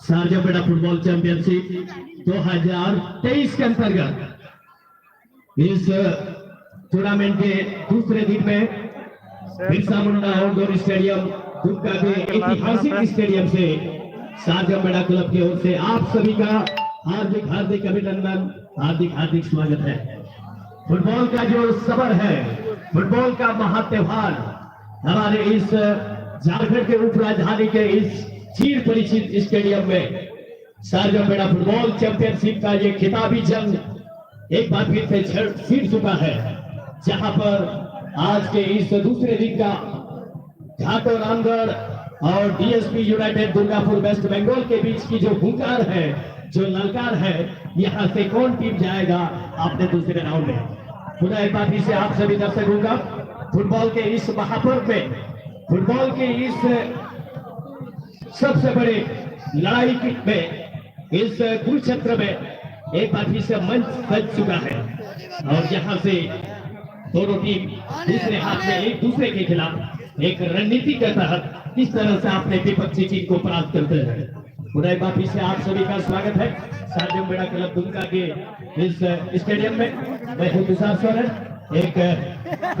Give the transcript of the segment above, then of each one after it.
Sharjah पेड़ा football championship 2023 के अंतर्गत इस टूर्नामेंट के दूसरे दिन में बिरसा मुंडा आउटडोर स्टेडियम दुमका के ऐतिहासिक स्टेडियम से शारजा पेड़ा क्लब की ओर से आप सभी का हार्दिक हार्दिक अभिनंदन, हार्दिक हार्दिक स्वागत है। फुटबॉल का जो सफर है, फुटबॉल का महात्योहार हमारे इस झारखंड के उप राजधानी के इस चीर परिचित स्टेडियम में शारजा पेड़ा फुटबॉल चैंपियनशिप का ये खिताबी जंग एक बार फिर से छिड़ चुका है, जहां पर आज के इस दूसरे दिन का घाटो रामगढ़ और DSP United Durgapur West Bengal के बीच की जो हुंकार है, जो ललकार है, यहां से कौन टीम जाएगा अपने दूसरे राउंड में। पुनः एक बार फिर से आप सभी दर्शकों का फुटबॉल के इस महापर्व में, फुटबॉल के इस सबसे बड़े लड़ाई में, इस कुरुक्षेत्र में एक बार फिर से मंच सज चुका है और यहाँ से दोनों टीम दूसरे हाथ में एक दूसरे के खिलाफ एक रणनीति के तहत किस तरह से अपने विपक्षी टीम को परास्त करते हैं। पुनः एक बार फिर से आप सभी का स्वागत है सार्जम बेड़ा क्लब दुमका के इस स्टेडियम में। मैं हूं तुषार सोरेन, एक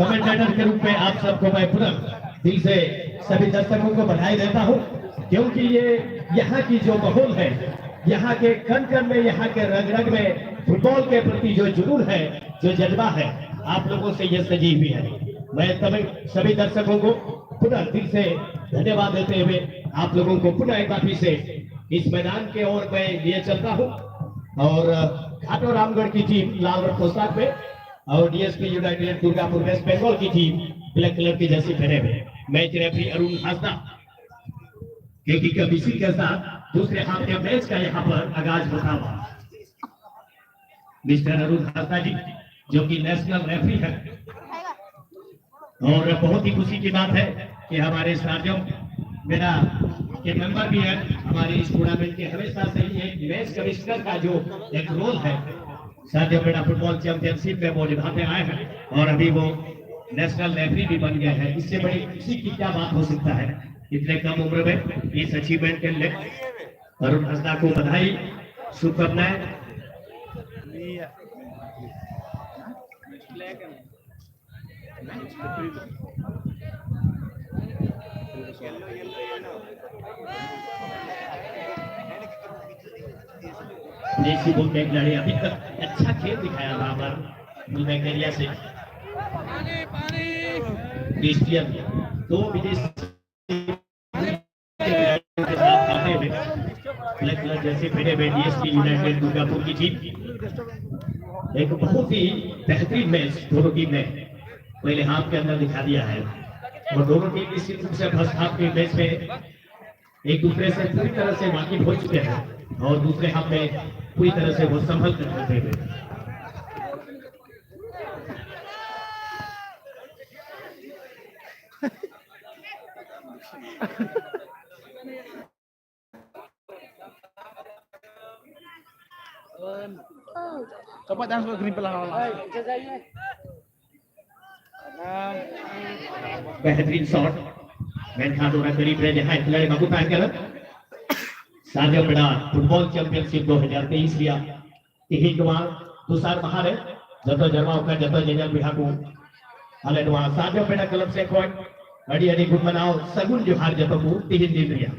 कमेंटेटर के रूप में आप सबको मैं पुनः दिल से सभी दर्शकों को बधाई देता हूं, क्योंकि ये यहाँ की जो माहौल है, यहाँ के कण कण में, यहाँ के रग रग में फुटबॉल के प्रति जो जुनून है, जो जज्बा है, आप लोगों से ये सजी हुई है। मैं सभी दर्शकों को पुनः दिल से धन्यवाद देते हुए आप लोगों को पुनः एक बार फिर से इस मैदान के ओर मैं लिए चलता हूं। और घाटो रामगढ़ की टीम लाल रंग पोशाक में और DSP United Durgapur West Bengal की टीम ब्लैक कलर की जर्सी पहने हुए। मैच रेफरी अरुण हासदा के साथ दूसरे हाफ के मैच का यहाँ पर आगाज होता हुआ मिस्टर अरुण हासदा जी, जो कि नेशनल रेफरी है। और बहुत ही खुशी की बात है कि हमारे सार्जम बेड़ा के मेंबर भी है हमारे इस टूर्नामेंट के, हमेशा से ही एक मैच कमिश्नर का जो एक रोल है सार्जम बेड़ा फुटबॉल चैंपियनशिप में वो निभाते आए हैं और अभी वो नेशनल रेफरी भी बन गए हैं। इससे बड़ी खुशी की क्या बात हो सकता है इतने कम उम्र में इस अचीवमेंट के लिए। अरुण हासदा को बधाई, शुभकामनाएं। देसी बुल के खिलाड़ी अभी तक अच्छा खेल दिखाया था हमारा बुलगेरिया से। क्रिस्टियन दो विदेशी के साथ आते हुए ब्लैक कलर जैसे पहने हुए डीएसपी यूनाइटेड दुर्गापुर की टीम एक बहुत ही बेहतरीन मैच दोनों टीम ने पहले हाफ के अंदर दिखा दिया है और दोनों टीम निश्चित रूप से फर्स्ट हाफ के मैच में एक दूसरे से पूरी तरह से वाकिफ हो चुके हैं और दूसरे हाफ में पूरी तरह से वो संभल कर खेलते हुए। Coba jangan suka green pelan बेहतरीन शॉट मैन खा दौरा करीब रहे जहां खिलाड़ी बाबू पैक कर सार्जम बेड़ा फुटबॉल चैंपियनशिप 2023 लिया तिही कुमार तुषार महारे जतो जरमा का जतो जेजल बिहाकू हाले नवा सार्जम बेड़ा क्लब से कोई अड़ी अड़ी गुड मनाओ सगुन जोहार जतो को तिही दिन रिया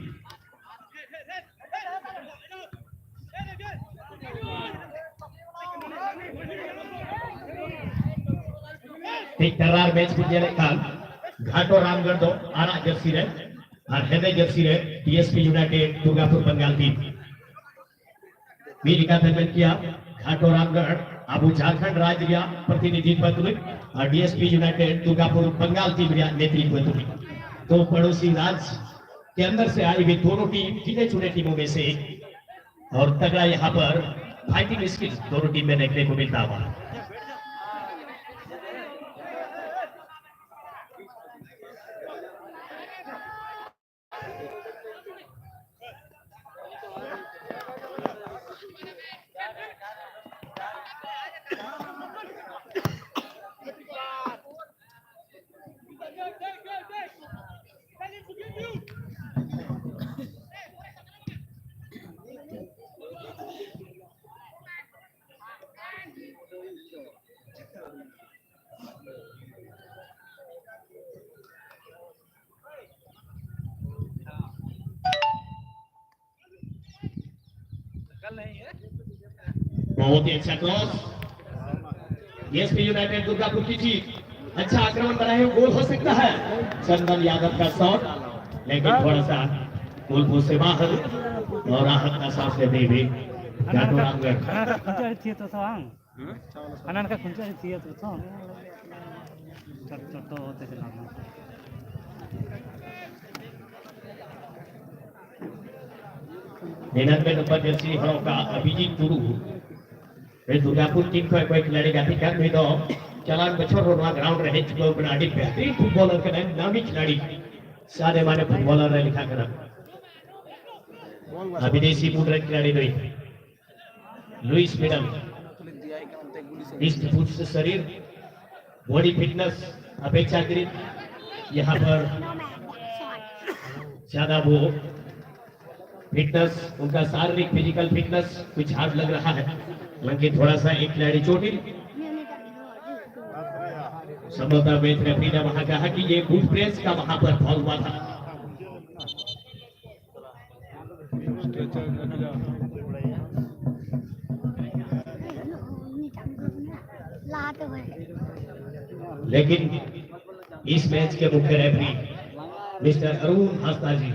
एक करार मैच गुजरे काल घाटो रामगढ़ दो आरा जर्सी रे और हेदे जर्सी रे DSP United Durgapur Bengal team media का किया। घाटो रामगढ़ अब झारखंड राज्य रिया प्रतिनिधित्व तुली और DSP United Durgapur Bengal team Riya नेतृत्व तुली। तो पड़ोसी राज्य के अंदर से आई हुई दोनों टीम गिने चुने टीमों में से और तगड़ा यहाँ पर फाइटिंग स्किल्स दोनों टीम में देखने को मिलता हुआ। बहुत ही अच्छा क्रॉस डीएसपी यूनाइटेड दुर्गापुर की टीम अच्छा आक्रमण बनाए हुए गोल हो सकता है। चंदन यादव का शॉट लेकिन थोड़ा सा गोल पोस्ट से बाहर और राहत का सांस लेते हुए घाटो रामगढ़ मेहनत में नंबर जर्सी हरों का अभिजीत गुरु दुर्गापुर टीम को कोई खिलाड़ी गाती कर भी दो चलान बछोर रोडवा ग्राउंड रहे चुके बनाड़ी बेहतरीन फुटबॉलर के नामी खिलाड़ी सारे माने फुटबॉलर ने लिखा कर विदेशी मुद्रा खिलाड़ी रही लुइस मिडल इस फुट से शरीर बॉडी फिटनेस अपेक्षाकृत यहाँ पर ज्यादा वो फिटनेस, उनका शारीरिक फिजिकल फिटनेस कुछ हार्ड लग रहा है। हालांकि थोड़ा सा एक खिलाड़ी चोटिल, संभवतः मैच रेफरी ने वहां कहा कि ये गुड प्रेस का वहां पर फॉल हुआ था। लेकिन इस मैच के मुख्य रेफरी मिस्टर अरुण हास्ता जी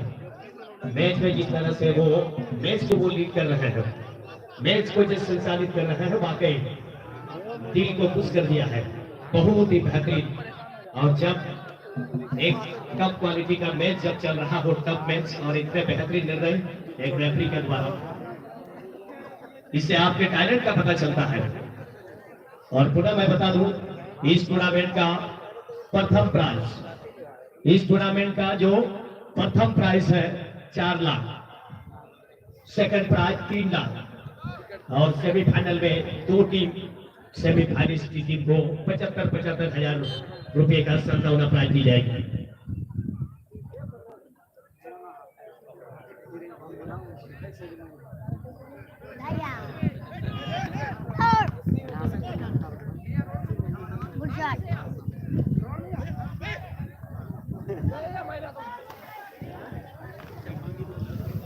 मैच में जिस तरह से वो मैच को वो लीड कर रहे हैं, मैच को जिस संचालित कर रहे हैं, वाकई दिल को खुश कर दिया है, बहुत ही बेहतरीन। और जब एक कप क्वालिटी का मैच जब चल रहा हो, टफ मैच, और इतने बेहतरीन निर्णय एक रेफरी के द्वारा, इससे आपके टैलेंट का पता चलता है। और पुनः मैं बता दूं, इस टूर्नामेंट का प्रथम प्राइज, इस टूर्नामेंट का जो प्रथम प्राइज है 4 लाख, सेकंड प्राइज 3 लाख, और सेमीफाइनल में 2 टीम सेमीफाइनलिस्ट की टीम को 75,000 रुपए का सद्भावना प्राइज दी जाएगी।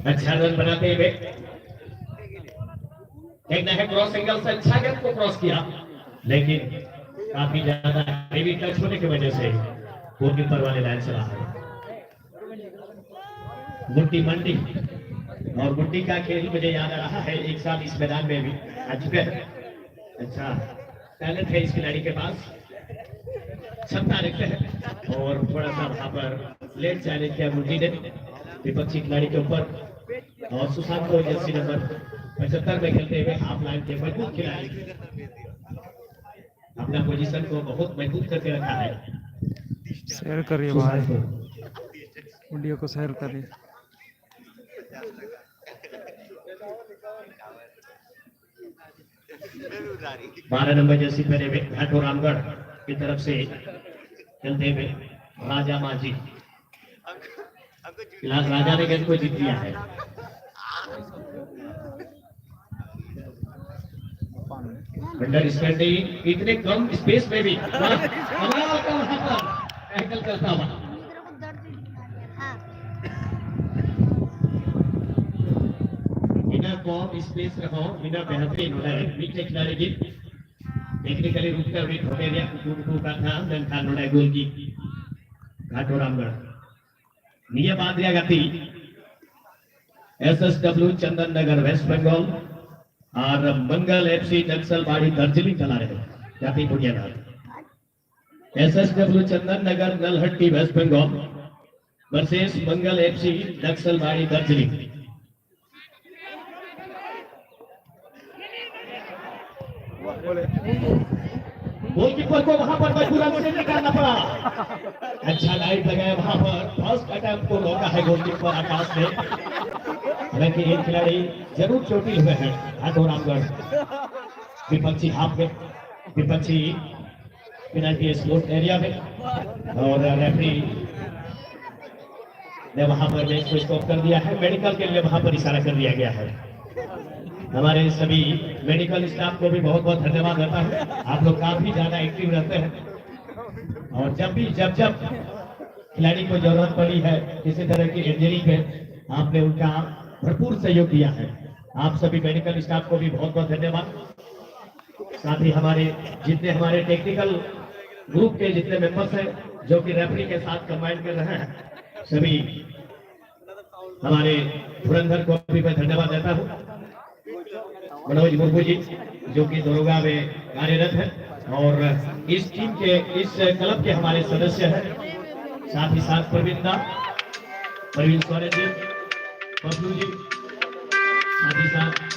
अच्छा रन बनाते हुए देखना है, क्रॉस एंगल से अच्छा गेंद को क्रॉस किया, लेकिन काफी ज्यादा हेवी टच होने की वजह से गोलकीपर वाले लाइन से बाहर। गुड्डी मंडी, और गुड्डी का खेल मुझे याद आ रहा है, एक साल इस मैदान में भी आ चुके हैं। अच्छा टैलेंट है इस खिलाड़ी के पास, क्षमता रखते हैं, और थोड़ा सा वहां पर लेट चैलेंज किया गुड्डी ने विपक्षी खिलाड़ी के ऊपर। और सुशांत को जर्सी नंबर 75 में खेलते हुए हाफ लाइन के मजबूत खिलाड़ी, अपना पोजीशन को बहुत मजबूत करके रखा है। शेयर करिए भाई, वीडियो को शेयर करिए। बारह नंबर जर्सी पहने हुए घाटो रामगढ़ की तरफ से खेलते हुए राजा माझी, फिलहाल राजा ने गेंद को जीत लिया है। अंडर स्टैंडिंग, इतने कम स्पेस में भी कमाल का वहां पर टैकल करता हुआ। बिना कम स्पेस रहो, बिना बेहतरीन हो रहा है नीचे खिलाड़ी की टेक्निकली रुक कर भी ठोके दिया, कुकू का था देन था नोड़ा गोल की घाटो रामगढ़ नियम आद्रिया गति एसएसडब्ल्यू चंदन नगर वेस्ट बंगाल और मंगल एफसी नक्सलबाड़ी दार्जिलिंग चला रहे जाति बुढ़ियानाथ। एसएसडब्ल्यू चंदन नगर नलहट्टी वेस्ट बंगाल वर्सेस मंगल एफसी नक्सलबाड़ी दार्जिलिंग। गोलकीपर को वहां पर मजबूरन से निकालना पड़ा। अच्छा लाइट लगाया वहां पर, फर्स्ट अटैम्प्ट को रोका है गोलकीपर आकाश ने। हालांकि एक खिलाड़ी जरूर चोटिल हुए हैं घाटो रामगढ़ विपक्षी हाफ में, विपक्षी पेनल्टी स्पोर्ट एरिया में, और रेफरी ने वहां पर मैच को स्टॉप कर दिया है। मेडिकल के लिए वहां पर इशारा कर दिया गया है। हमारे सभी मेडिकल स्टाफ को भी बहुत बहुत धन्यवाद देता हूं, आप लोग काफी ज्यादा एक्टिव रहते हैं, और जब खिलाड़ी को जरूरत पड़ी है किसी तरह की इंजरी पे, आपने उनका भरपूर सहयोग दिया है। आप सभी मेडिकल स्टाफ को भी बहुत बहुत धन्यवाद। साथ ही हमारे जितने हमारे टेक्निकल ग्रुप के जितने मेंबर्स हैं जो कि रेफरी के साथ कंबाइन कर रहे हैं, सभी हमारे धुरंधर को भी मैं धन्यवाद देता हूँ। मनोज मुर्मू जी जो कि दरोगा में कार्यरत है और इस टीम के इस क्लब के हमारे सदस्य हैं। साथ ही साथ प्रवीण सोरेन जी, पप्लू जी, साथ ही साथ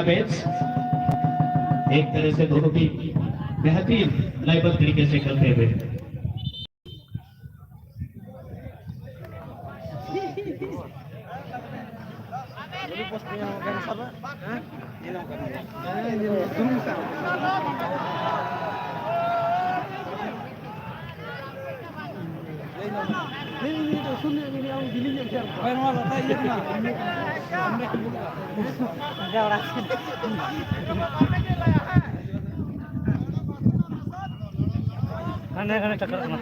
मैच एक तरह से दोनों टीम बेहतरीन लयबद्ध तरीके से खेलते हुए। Karena cakap sama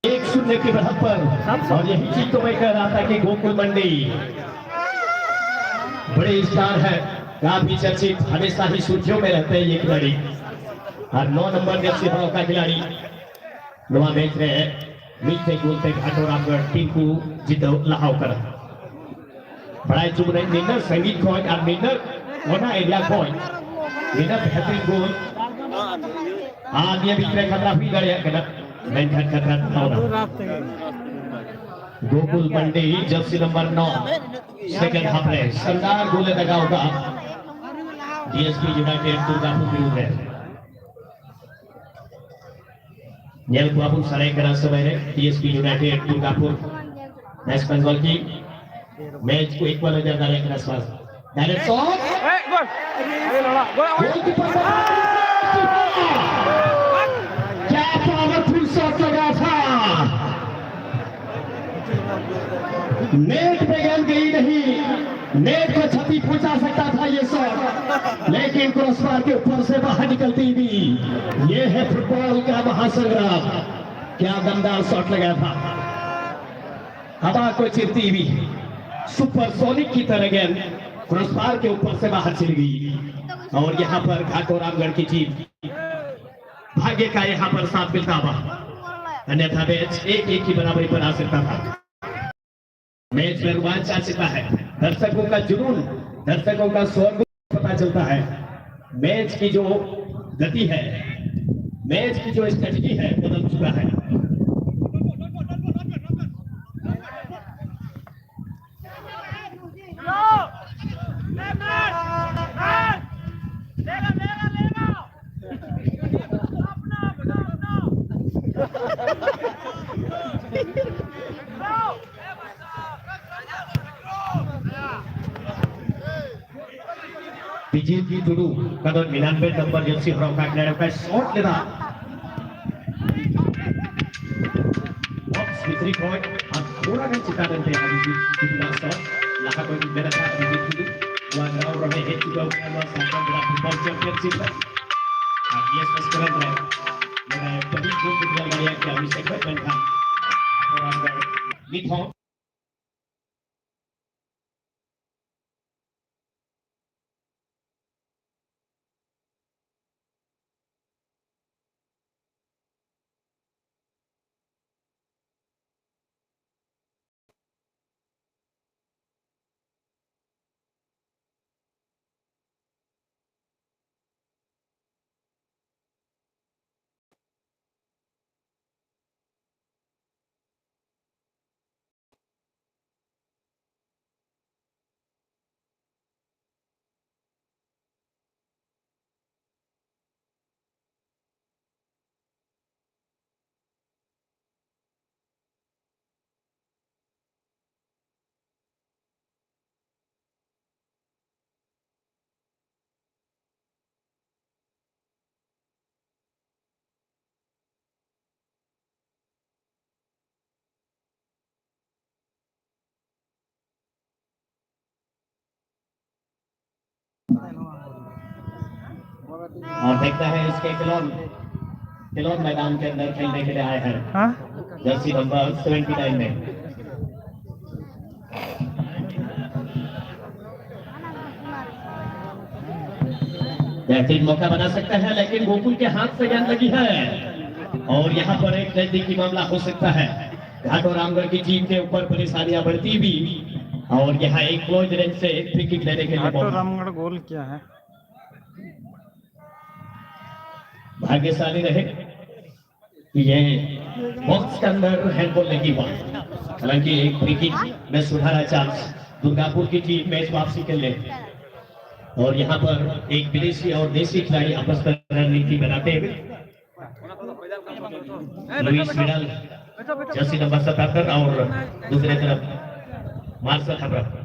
1-0 की बढ़त पर। और यही चीज तो मैं कह रहा था कि गोकुल मंडी बड़े स्टार है, काफी चर्चित, हमेशा ही सुर्खियों में रहते हैं ये खिलाड़ी। और 9 नंबर जर्सी भाव का खिलाड़ी नवा मैच में मीठे गोलते घाटोरामगढ़ टीम को जीतो लहावकर बड़ा चुप रहे मिनर संगीत खोज और मिनर होना एरिया खोज मिनर बेहतरीन गोल dia bicara kata Afrika ya kena main kata Tauna Gokul Mandi jersey number 9 second half में शानदार गोल लगा होगा DSP United दुर्गापुर विरुद्ध है Nyel Kuapun Sarai kena sebenarnya DSP United Durgapur West Bengal की मैच को इक्वल हो जाता है kena sepas direct shot Gol. Ayo Lola. Gol. क्या पावरफुल शॉट लगा था नेट पे गेंद गई नहीं नेट को क्षति पहुंचा सकता था ये शॉट लेकिन क्रॉसबार के ऊपर से बाहर निकलती हुई ये है फुटबॉल का महासंग्राम क्या दमदार शॉट लगा था हवा को चिरती हुई सुपरसोनिक की तरह गेंद क्रॉसबार के ऊपर से बाहर चली गई और यहाँ पर घाटोरामगढ़ की टीम भाग्य का यहाँ पर साथ मिलता हुआ अन्यथा मैच 1-1 की बराबरी पर आ सकता था मैच में रोमांच आ चुका है दर्शकों का जुनून दर्शकों का स्वर्ग पता चलता है मैच की जो गति है मैच की जो स्ट्रेटजी है बदल चुका है Pijit dulu kalau 90 nomor jersey Roka Kneraka shot leda box with 3 point और थोड़ा kan ciptaan पे अभी भी बिना shot लगा कोई मेरा था अभी भी वन राउंड रहे हेड टू गो करना संपन्न रहा फुटबॉल चैंपियनशिप और ये स्पेशल है मेरा कभी गोल किया गया कि अभी सेगमेंट था और अंदर मिथोन और देखता है इसके खिलौन मैदान के अंदर खेलने के लिए आए हैं जर्सी नंबर 79 में बेहतरीन मौका बना सकता है लेकिन गोकुल के हाथ से गेंद लगी है और यहाँ पर एक नजदीकी मामला हो सकता है घाटोरामगढ़ की टीम के ऊपर परेशानियां बढ़ती भी और यहाँ एक क्लोज रेंज से फ्री किक लेने के लिए घाटोरामगढ़ गोल क्या है भाग्यशाली रहे कि ये बॉक्स के अंदर हैंडबॉल नहीं हुआ हालांकि एक फ्री किक में सुधारा चांस दुर्गापुर की टीम मैच वापसी के लिए और यहाँ पर एक विदेशी और देसी खिलाड़ी आपस में रणनीति बनाते हुए लुइस विडाल जर्सी नंबर 77 और दूसरे तरफ मार्शल हब्रफ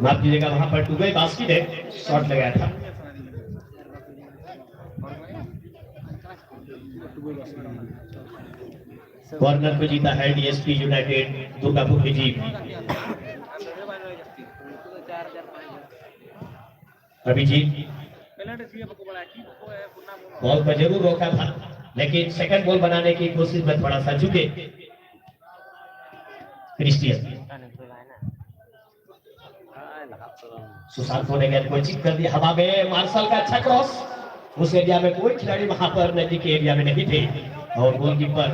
माफ कीजिएगा वहां पर दुबई बास्केट है शॉट लगाया था कॉर्नर को जीता है डीएसपी यूनाइटेड दुर्गापुर की टीम। अभिजीत बॉल को जरूर रोका था, लेकिन सेकंड बॉल बनाने की कोशिश में थोड़ा सा चुके। क्रिस्टियन सुशांत ने गेंद को चिप कर दिया हवा में। मार्शल का अच्छा क्रॉस, उस एरिया में कोई खिलाड़ी वहां पर नजदीक के एरिया में नहीं थे और गोलकीपर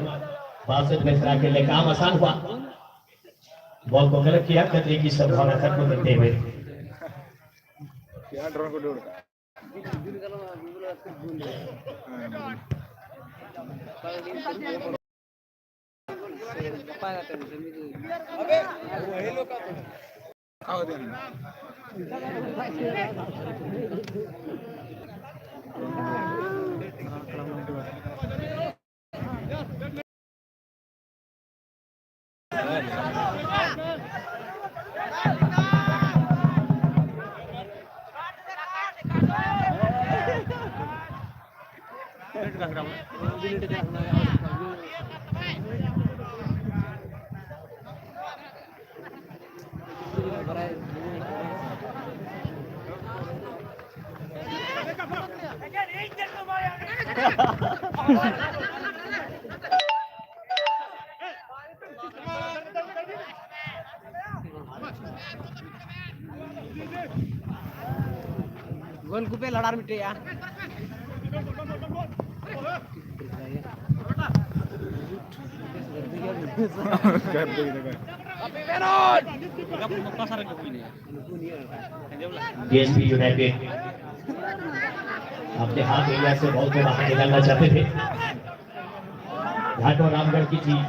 बासठ मिश्रा के लिए काम आसान हुआ। बॉल को गलत किया, खतरे की संभावना खत्म करते हुए। गोल कुपे लड़ार मिटे यार डीएसपी यूनाइटेड अपने हाथ एरिया से बॉल को बाहर निकालना चाहते थे। घाटो रामगढ़ की टीम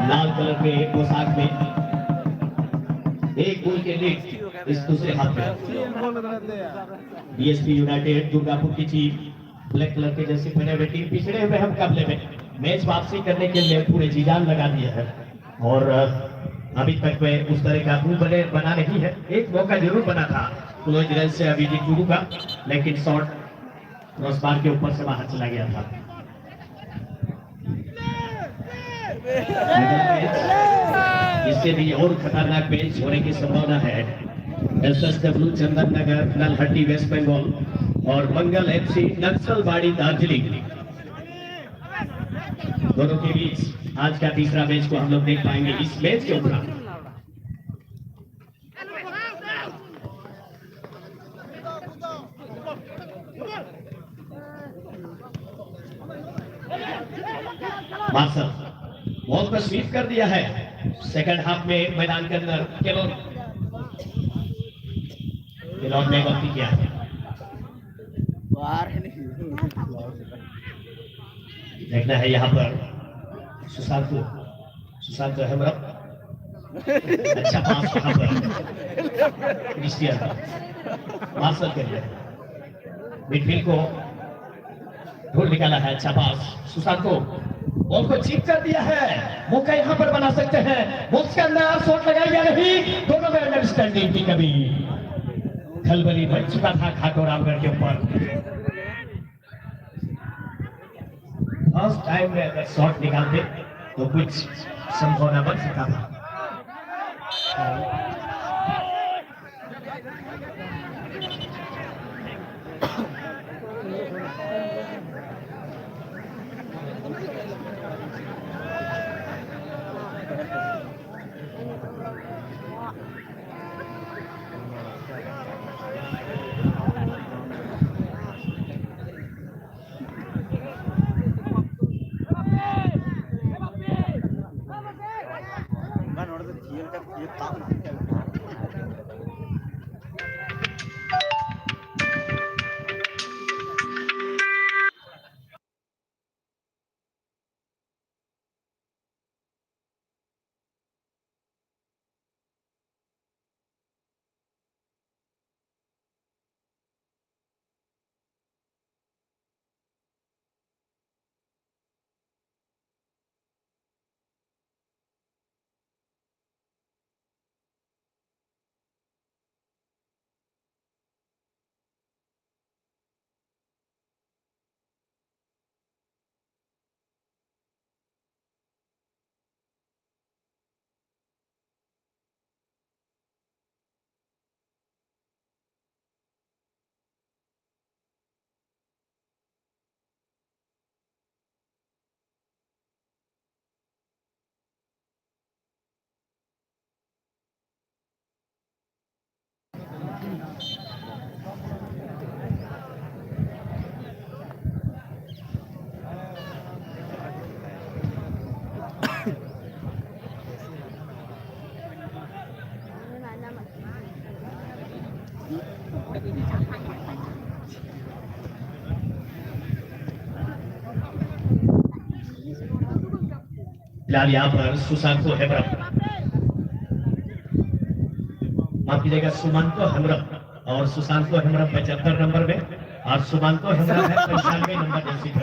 लाल कलर के पोशाक में एक गोल के लीड इस दूसरे हाथ में। डीएसपी यूनाइटेड दुर्गापुर की टीम ब्लैक कलर के जैसे पहने हुए टीम पिछड़े हुए हम मुकाबले में मैच वापसी करने के लिए पूरे जी जान लगा दिया है और अभी तक में उस तरह का रूल बना नहीं है। एक मौका जरूर बना था क्लोज रेंज से अभिजीत गुरु का, लेकिन शॉट क्रॉसबार के ऊपर से बाहर चला गया था। इससे भी और खतरनाक मैच होने की संभावना है। एसएसडब्ल्यू चंदन नगर नलहट्टी वेस्ट बंगाल और मंगल एफसी नक्सलबाड़ी दार्जिलिंग दोनों के बीच आज का तीसरा मैच को हम लोग देख पाएंगे। इस मैच के उपरांत मार्शल बॉल पर स्वीप कर दिया है। सेकंड हाफ में मैदान के अंदर केलोन ने गलती किया है। देखना है यहाँ पर सुशांत हेमरम अच्छा पास वहां पर क्रिस्टियन मार्शल के लिए मिडफील्ड को ढूंढ निकाला है। अच्छा पास सुशांत को बॉल को चीप कर दिया है। मौका यहाँ पर बना सकते हैं। बॉक्स के अंदर शॉट लगाया या नहीं, दोनों में अंडरस्टैंडिंग की कभी खलबली बन चुका था घाटो रामगढ़ के ऊपर। फर्स्ट टाइम में अगर शॉट निकालते तो कुछ संभावना बन सकता था। फिलहाल यहाँ पर सुशांत को हेमरम, माफ कीजिएगा सुमंतो हेमरम और सुशांत को हेमरम 75 नंबर में और सुमंतो हेमरम है 95 नंबर जर्सी में।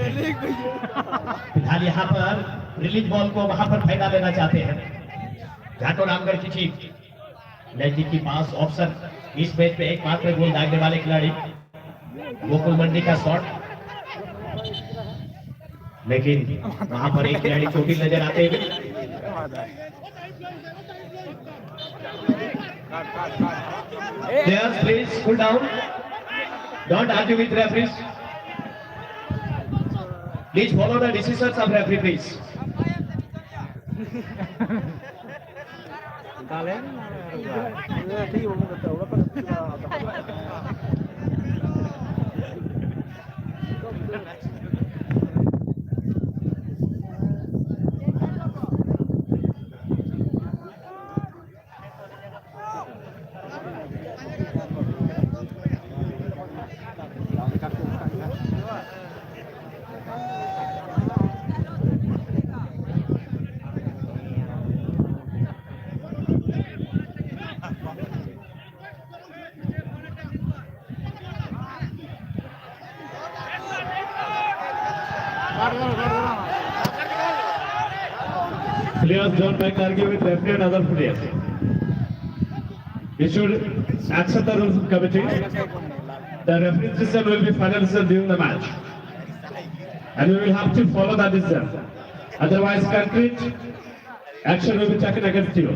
फिलहाल यहाँ पर रिलीज बॉल को वहां पर फायदा लेना चाहते हैं घाटो रामगढ़ की टीम। नजदीक की पास ऑप्शन इस मैच में एकमात्र गोल दागने वाले खिलाड़ी गोकुल मंडी का शॉट, लेकिन वहां पर एक खिलाड़ी चोटिल नजर आते हुए। Players, please cool down. Don't argue with referees. Please follow the decisions of referee, please. Players don't make argue with referee and other players. You should accept the rules of committee. The referee decision will be final decision during the match, and we will have to follow that decision. Otherwise, concrete action will be taken against you.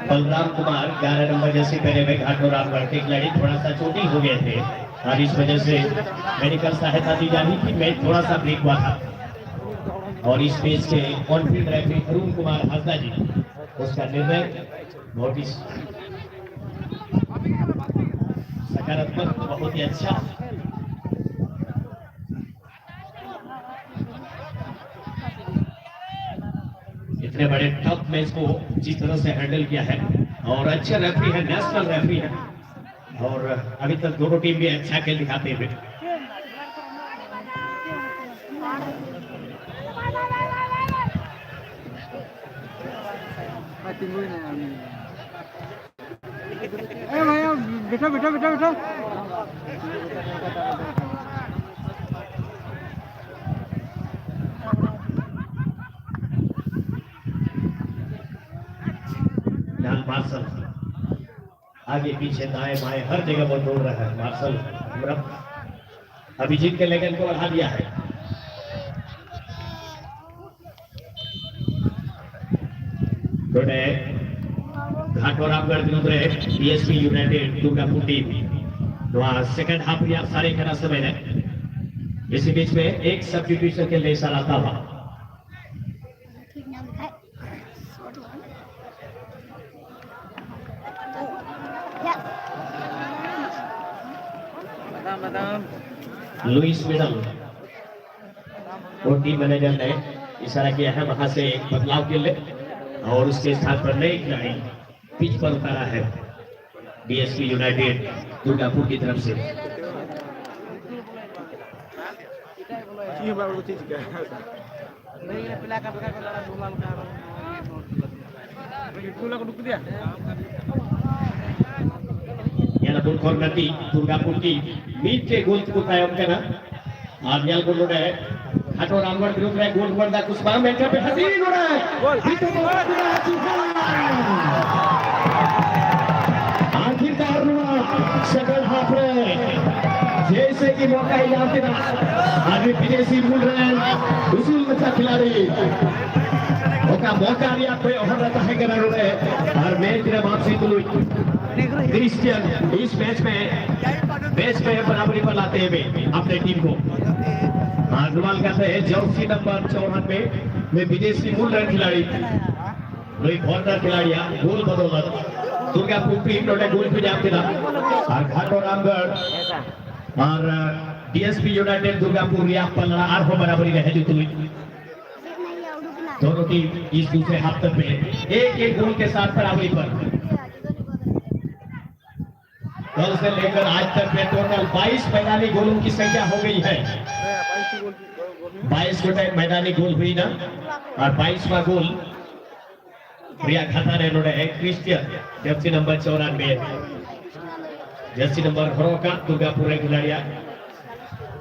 Balram Kumar 11 number जैसे पहले में घाटो रामगढ़ के खिलाड़ी थोड़ा सा चोटिल हो गए थे और इस वजह से मेडिकल सहायता दी जा रही थी। मैच थोड़ा सा ब्रेक हुआ था और इस मैच के ऑनफील्ड रेफरी अरुण कुमार हाजदा जी, उसका निर्णय बहुत ही सकारात्मक, बहुत ही अच्छा। इतने बड़े टफ मैच को जिस तरह से हैंडल किया है और अच्छे रेफरी है, नेशनल रेफरी है और अभी तक दोनों टीम भी अच्छा खेल दिखाते हुए। बैठो बैठो बैठो बैठो। मार्शल आगे पीछे दाएं बाएं हर जगह वो दौड़ रहा है। मार्शल अभिजीत के लेगन को बढ़ा दिया है। घाटो रामगढ़ विरुद्ध BSP United Durgapur team second half या सारे खेला समय है। इसी बीच में एक सब्स्टिट्यूशन के लिए इशारा आता हुआ लुइस मिडल और टीम मैनेजर ने इशारा किया है वहां से एक बदलाव के लिए और उसके स्थान पर नए खिलाड़ी पिच पर उतारा है बीएसपी यूनाइटेड दुर्गापुर की तरफ से। nanti Durbapur ki mid gol ko tayo kana Arnial gol udah atau Ramgar biru udah gol berda Kusma mereka berhasil udah itu gol आखिरकार सेकंड हाफ में जैसे कि मौका ही आते ना आगे विदेशी भूल रहे हैं उसूल बच्चा खिलाड़ी मौका दिया कोई और रहता है कर रहे और मैच दिन वापसी तो क्रिस्टियन इस मैच में मैच में बराबरी पर लाते हुए अपने टीम को आगवाल करते हैं जर्सी नंबर 94 में विदेशी मूल रन खिलाड़ी रोहित फॉर्नर खिलाड़ियां गोल बदौलत दुर्गापुर टीम ने गोल पे जाते ना और घाटो रामगढ़ और डीएसपी यूनाइटेड दुर्गापुर या पलड़ा आठ बराबरी रहे जो तुई दोनों टीम इस दूसरे हफ्ते में एक गोल के साथ बराबरी पर कल से लेकर आज तक में टोटल 22 मैदानी गोलों की संख्या हो गई है। 22 मैदानी गोल हुई ना और 22वां गोल प्रिया खता ने नोड़े Christian jersey number 94 jersey number का दुर्गापुर खिलाड़िया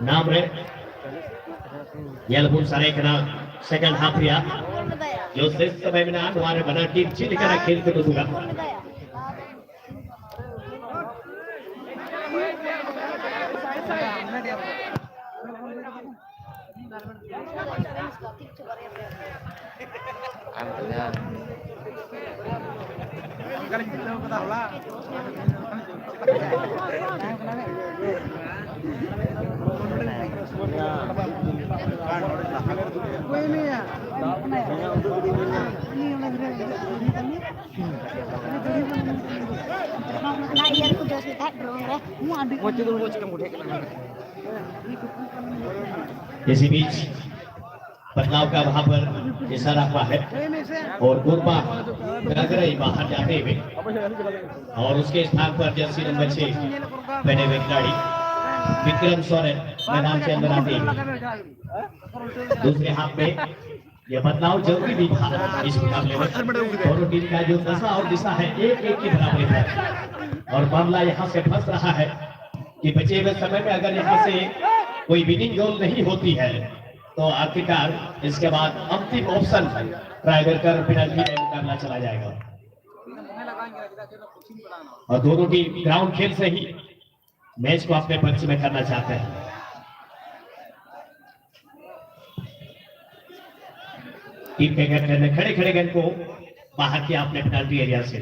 नाम रे येलपुर सारे के नाम सेकंड हाफ रिया जो शेष समय में ना हमारे बना टीम चिल कर खेल के दूंगा इसी बीच बदलाव का वहां पर इशारा हुआ है और गुरबा बाहर जाते हुए और उसके स्थान पर जर्सी नंबर 6 पहने हुए खिलाड़ी विक्रम सोरेन मैदान के अंदर आते हुए दूसरे हाथ में यह बदलाव जरूरी भी था इस मुकाबले में दोनों टीम का जो दशा और दिशा है एक की बराबरी है और मामला यहाँ से फंस रहा है कि बचे हुए समय में अगर यहाँ से कोई विनिंग गोल नहीं होती है तो आखिरकार इसके बाद अंतिम ऑप्शन ट्राइगर कर पेनल्टी में मुकाबला चला जाएगा और दोनों टीम ग्राउंड खेल से ही मैच को अपने पक्ष में करना चाहते हैं। टीम के कैप्टन ने खड़े खड़े गेंद को बाहर किया अपने पेनल्टी एरिया से।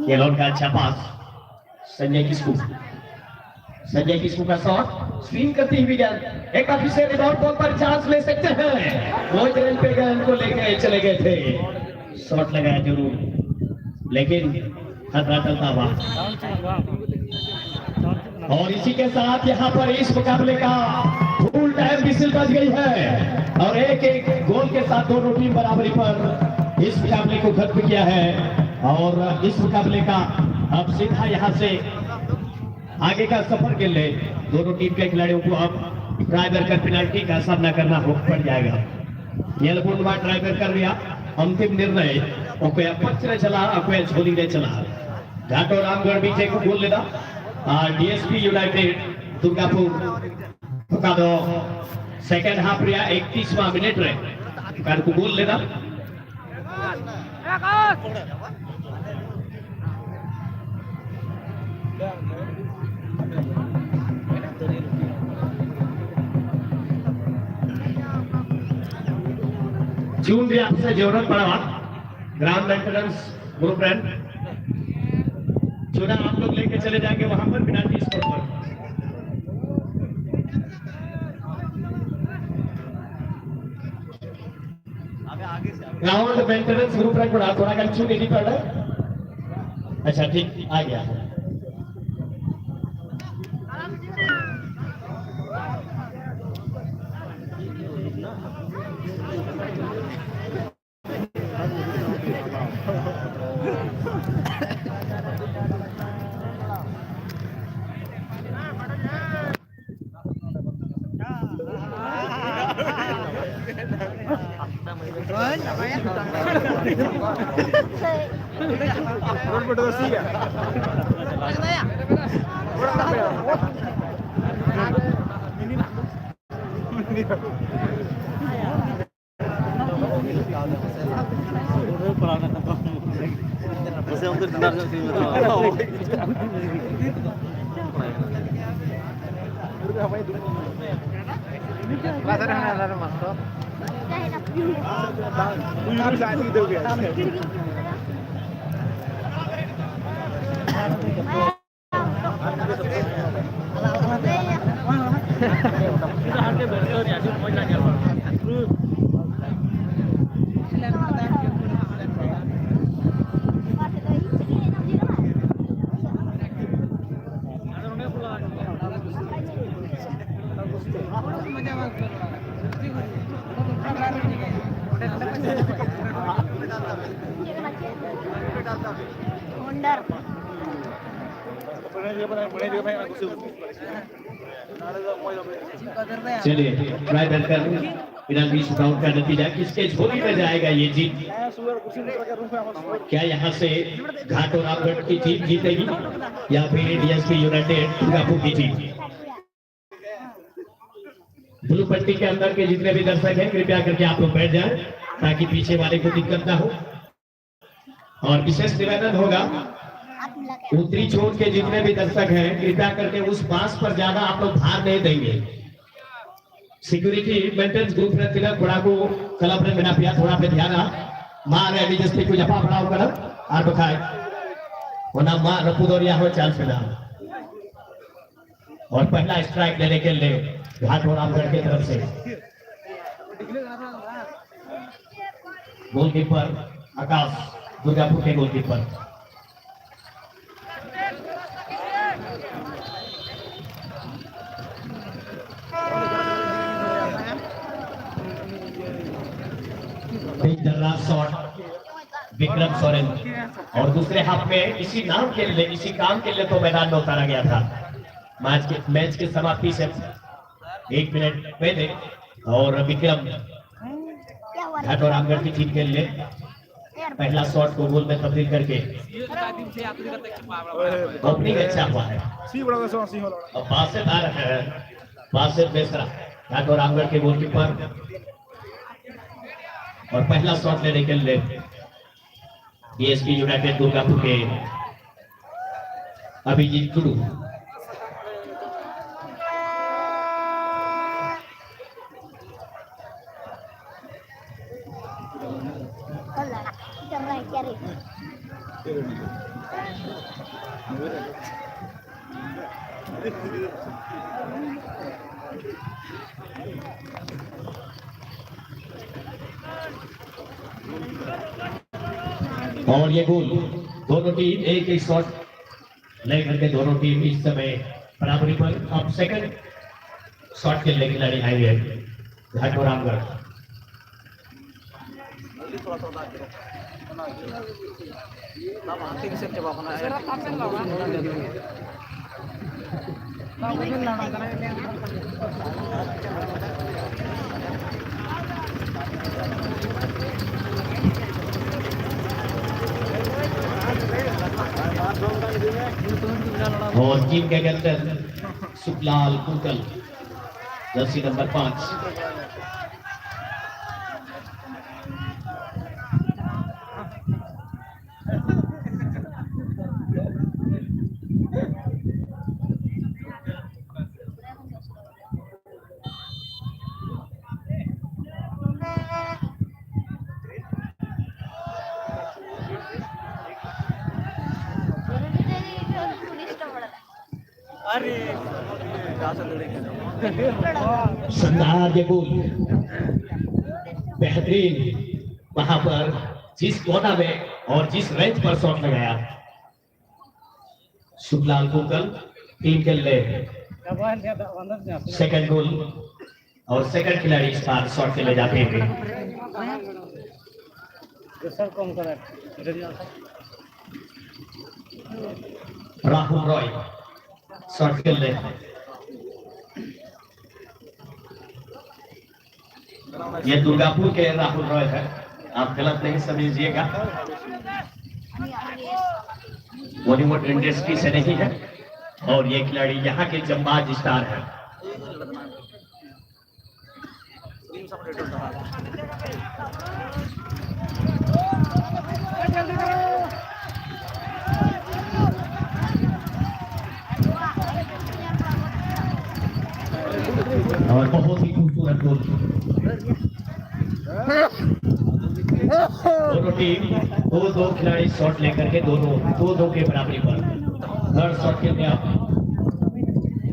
ये लॉन का अच्छा पास संजय किस्कू का शॉट स्पिन करती हुई गेंद एक काफी से रिबाउंड बॉल पर चांस ले सकते हैं। वो रेल पे गेंद को लेकर चले गए थे, शॉट लगाया जरूर लेकिन खतरा चलता हुआ और इसी के साथ यहाँ पर इस मुकाबले का फुल टाइम विसिल बज गई है और एक गोल के साथ दोनों टीम बराबरी पर इस मुकाबले को खत्म किया है और इस मुकाबले का अब सीधा यहाँ से आगे का सफर के लिए दोनों टीम के खिलाड़ियों को अब ड्राइवर कर पेनल्टी का सामना करना पड़ जाएगा। येलपुर ड्राइवर कर लिया अंतिम निर्णय पक्ष ने चला झोली ने चला घाटो रामगढ़ बीचे को गोल लेना डीएसपी यूनाइटेड दुर्गापुर का दो सेकंड हाफ रिया 31वां मिनट रे को गोल लेना जून भी आपसे जरूरत पड़ा ग्राउंड मेंटेनेंस ग्रुप रन चुना आप लोग लेके चले जाएंगे वहां पर पेनल्टी स्पॉट पर। ग्राउंड मेंटेनेंस ग्रुप रन पड़ा थोड़ा कल छू नहीं पड़ रहा। अच्छा ठीक आ गया चलिए ट्राई कर फिलहाल 20 राउंड का नतीजा किसके झोली में जाएगा ये जीत? क्या यहाँ से घाट और रामगढ़ की टीम जीतेगी या फिर डीएसपी यूनाइटेड दुर्गापुर की टीम? ब्लू पट्टी के अंदर के जितने भी दर्शक हैं कृपया करके आप लोग बैठ जाएं ताकि पीछे वाले को दिक्कत ना हो। और विशेष निवेदन होगा उत्तरी छोर के जितने भी दर्शक हैं कृपया करके उस बांस पर ज्यादा आप लोग भार नहीं देंगे। सिक्योरिटी मेंटेनेंस ग्रुप ने तिलक बड़ा को क्लब ने बिना पिया थोड़ा पे ध्यान मार है डीएसपी को जपा बड़ा कर आर बखाए वना मार रपुदोरिया हो चाल से नाम और पहला स्ट्राइक लेने के लिए घाट और रामगढ़ की तरफ से गोलकीपर आकाश दुर्गापुर के गोलकीपर शॉट विक्रम सोरेन और दूसरे हाफ में इसी नाम के लिए इसी काम के लिए तो मैदान में उतारा गया था। मैच के समाप्ति से 1 मिनट पहले और विक्रम घाट और रामगढ़ की टीम के लिए पहला शॉट को गोल में तब्दील करके ओपनिंग अच्छा हुआ है। और बासित बेसरा घाट और रामगढ़ के गोलकीपर और पहला शॉट लेने के लिए डीएसपी यूनाइटेड दुर्गापुर के अभिजीत टुडू। और ये गोल दोनों टीम एक एक शॉट लेकर के दोनों टीम इस समय बराबरी पर। अब सेकंड शॉट के लिए खिलाड़ी आएंगे घाट और रामगढ़। और टीम के captain Sukhlal Kunkal Jersey number 5। शानदार ये गोल बेहतरीन वहां पर जिस कोना में और जिस रेंज पर शॉट लगाया शुभलाल कुंकल टीम के लिए सेकंड गोल और सेकंड खिलाड़ी इस बार शॉट के ले जाते हैं। राहुल रॉय शॉट के लिए ये दुर्गापुर के राहुल रॉय है, आप गलत नहीं समझिएगा, बॉलीवुड इंडस्ट्री से नहीं है और ये खिलाड़ी यहाँ के जंबाज स्टार है। और बहुत ही खूबसूरत गोल। दोनों टीम दो खिलाड़ी शॉट लेकर के दोनों दो के बराबरी पर हर शॉट के लिए आप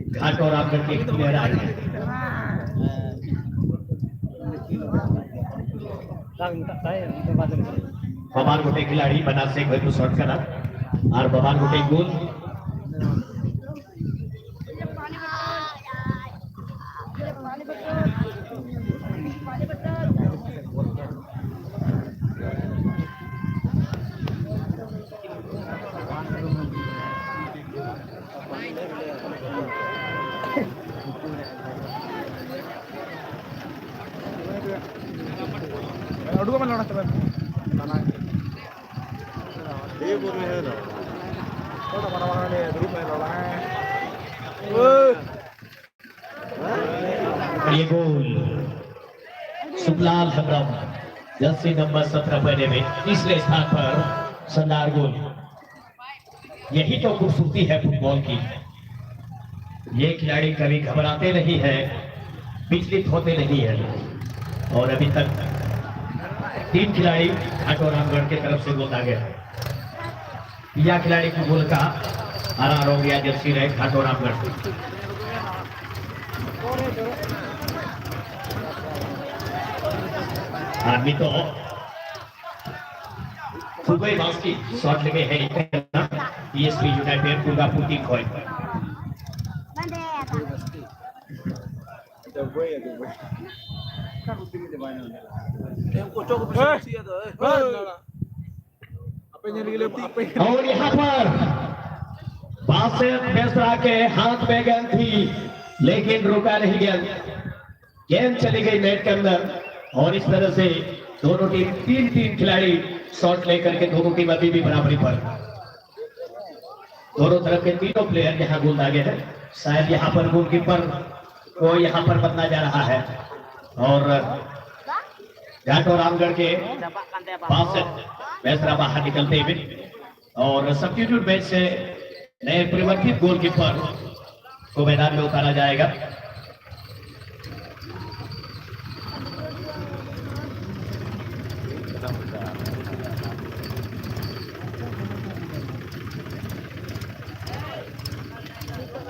घाट और आप करके प्लेयर आए हैं। बबान गोटे खिलाड़ी बना से घर को शॉट करा और बबान गोटे गोल। Aduh, mana orang teman? Dia boleh ada. Kau tak mana-mana ni, dulu main orang. ये गोल सुखलाल हेम्ब्रम जर्सी नंबर 17 पहने में तीसरे स्थान पर शानदार गोल। यही तो खूबसूरती है फुटबॉल की। ये खिलाड़ी कभी घबराते नहीं है, विचलित होते नहीं है। और अभी तक 3 खिलाड़ी घाटो रामगढ़ के तरफ से गोल आ गया। यह खिलाड़ी को गोल का आरार हो गया जर्सी रहे घाटो रामगढ़। आदमी तो सुबह बास्की शॉट लगे हैं पीएसपी यूनाइटेड दुर्गापुर टीम को। और यहाँ पर बासित मिश्रा के हाथ में गेंद थी लेकिन रोका नहीं गया। गेंद चली गई नेट के अंदर और इस तरह से दोनों टीम 3 खिलाड़ी शॉट लेकर के दोनों टीम अभी भी बराबरी पर। दोनों तरफ के तीनों प्लेयर यहाँ गोल दागे हैं। शायद यहाँ पर गोलकीपर को यहाँ पर बदला जा रहा है और घाटो रामगढ़ के पास मिश्रा बाहर निकलते हुए और सब्स्टिट्यूट बेंच से नए परिवर्तित गोलकीपर को मैदान में उतारा जाएगा।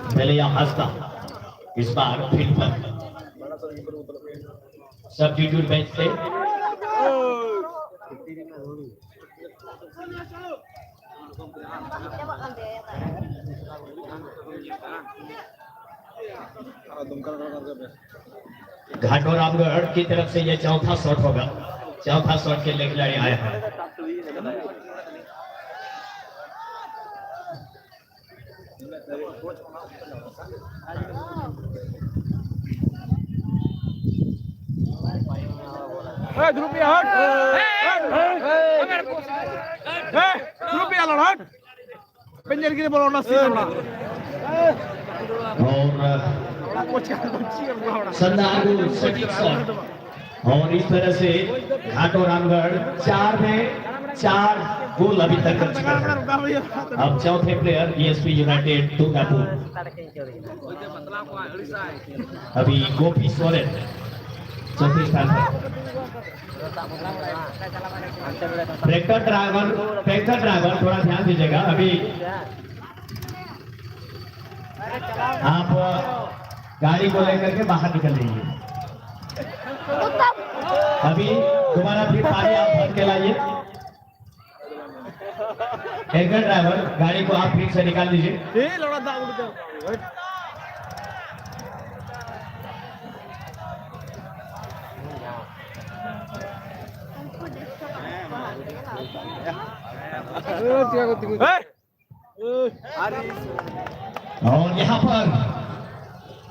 पहले यहाँ हंसता इस बार फील्ड पर सब्स्टिट्यूट बेंच से घाटो रामगढ़ की तरफ से यह चौथा शॉट होगा। चौथा शॉट के लिए खिलाड़ी आया है। Dulu pihak. Dulu pihak lawan. Penjara gini bola nasi lawan. और शानदार गोल सटीक शॉट और इस तरह से घाटो रामगढ़ 4 में 4 गोल अभी तक कर चुका है। अब चौथे प्लेयर बीएसपी यूनाइटेड दुर्गापुर अभी गोपी सोरेन चौथे स्थान पर। ट्रैक्टर ड्राइवर थोड़ा ध्यान दीजिएगा। अभी आप गाड़ी को लेकर के बाहर निकल रही अभी तुम्हारा फिर पानी आप भर के लाइए। ट्रैक्टर ड्राइवर गाड़ी को आप फिर से निकाल दीजिए। और यहाँ पर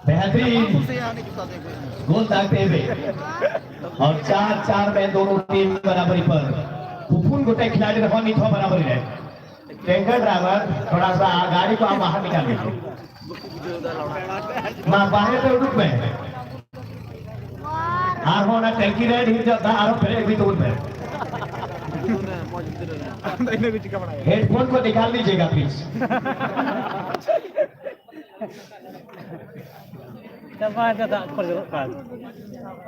बेहतरीन गोल दागते हुए और 4-4 में दोनों टीम बराबरी पर। फुफुन गोटे खिलाड़ी रहो नहीं थो बराबरी है। टैंकर ड्राइवर थोड़ा सा गाड़ी को आप बाहर निकाल लीजिए। बाहर तो रुक में आर होना टैंकी रेड ही जाता आरो फिर भी दूर में। हेडफोन को निकाल लीजिएगा please. Siapa ada tak perjalanan?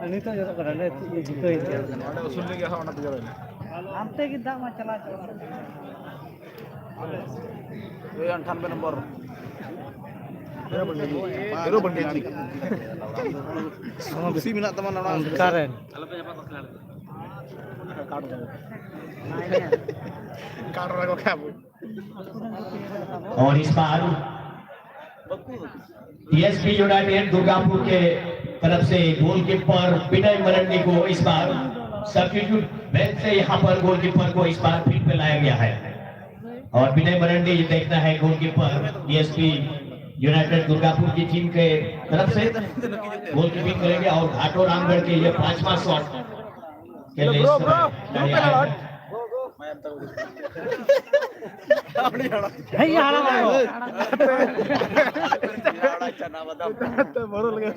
Ini tuh jalan kerana itu itu. ada usul lagi apa nak berjalan? Ante kita masalah. Yang tanpa nomor. Ya berdiri. Itu berdiri. Semua besi minat teman orang. Karen. Karena kau kamu. और इस बार DSP United Durgapur के तरफ से goalkeeper विनय मरंडी को इस बार substitute bench से यहाँ पर गोलकीपर को इस बार फील्ड पे लाया गया है और विनय मरंडी देखना है गोलकीपर डीएसपी यूनाइटेड दुर्गापुर की टीम के तरफ से गोलकीपिंग करेंगे और घाटो रामगढ़ के ये 5वां शॉट के लिए इस समय खड़े आए हैं। Hei halang aku. baru lagi.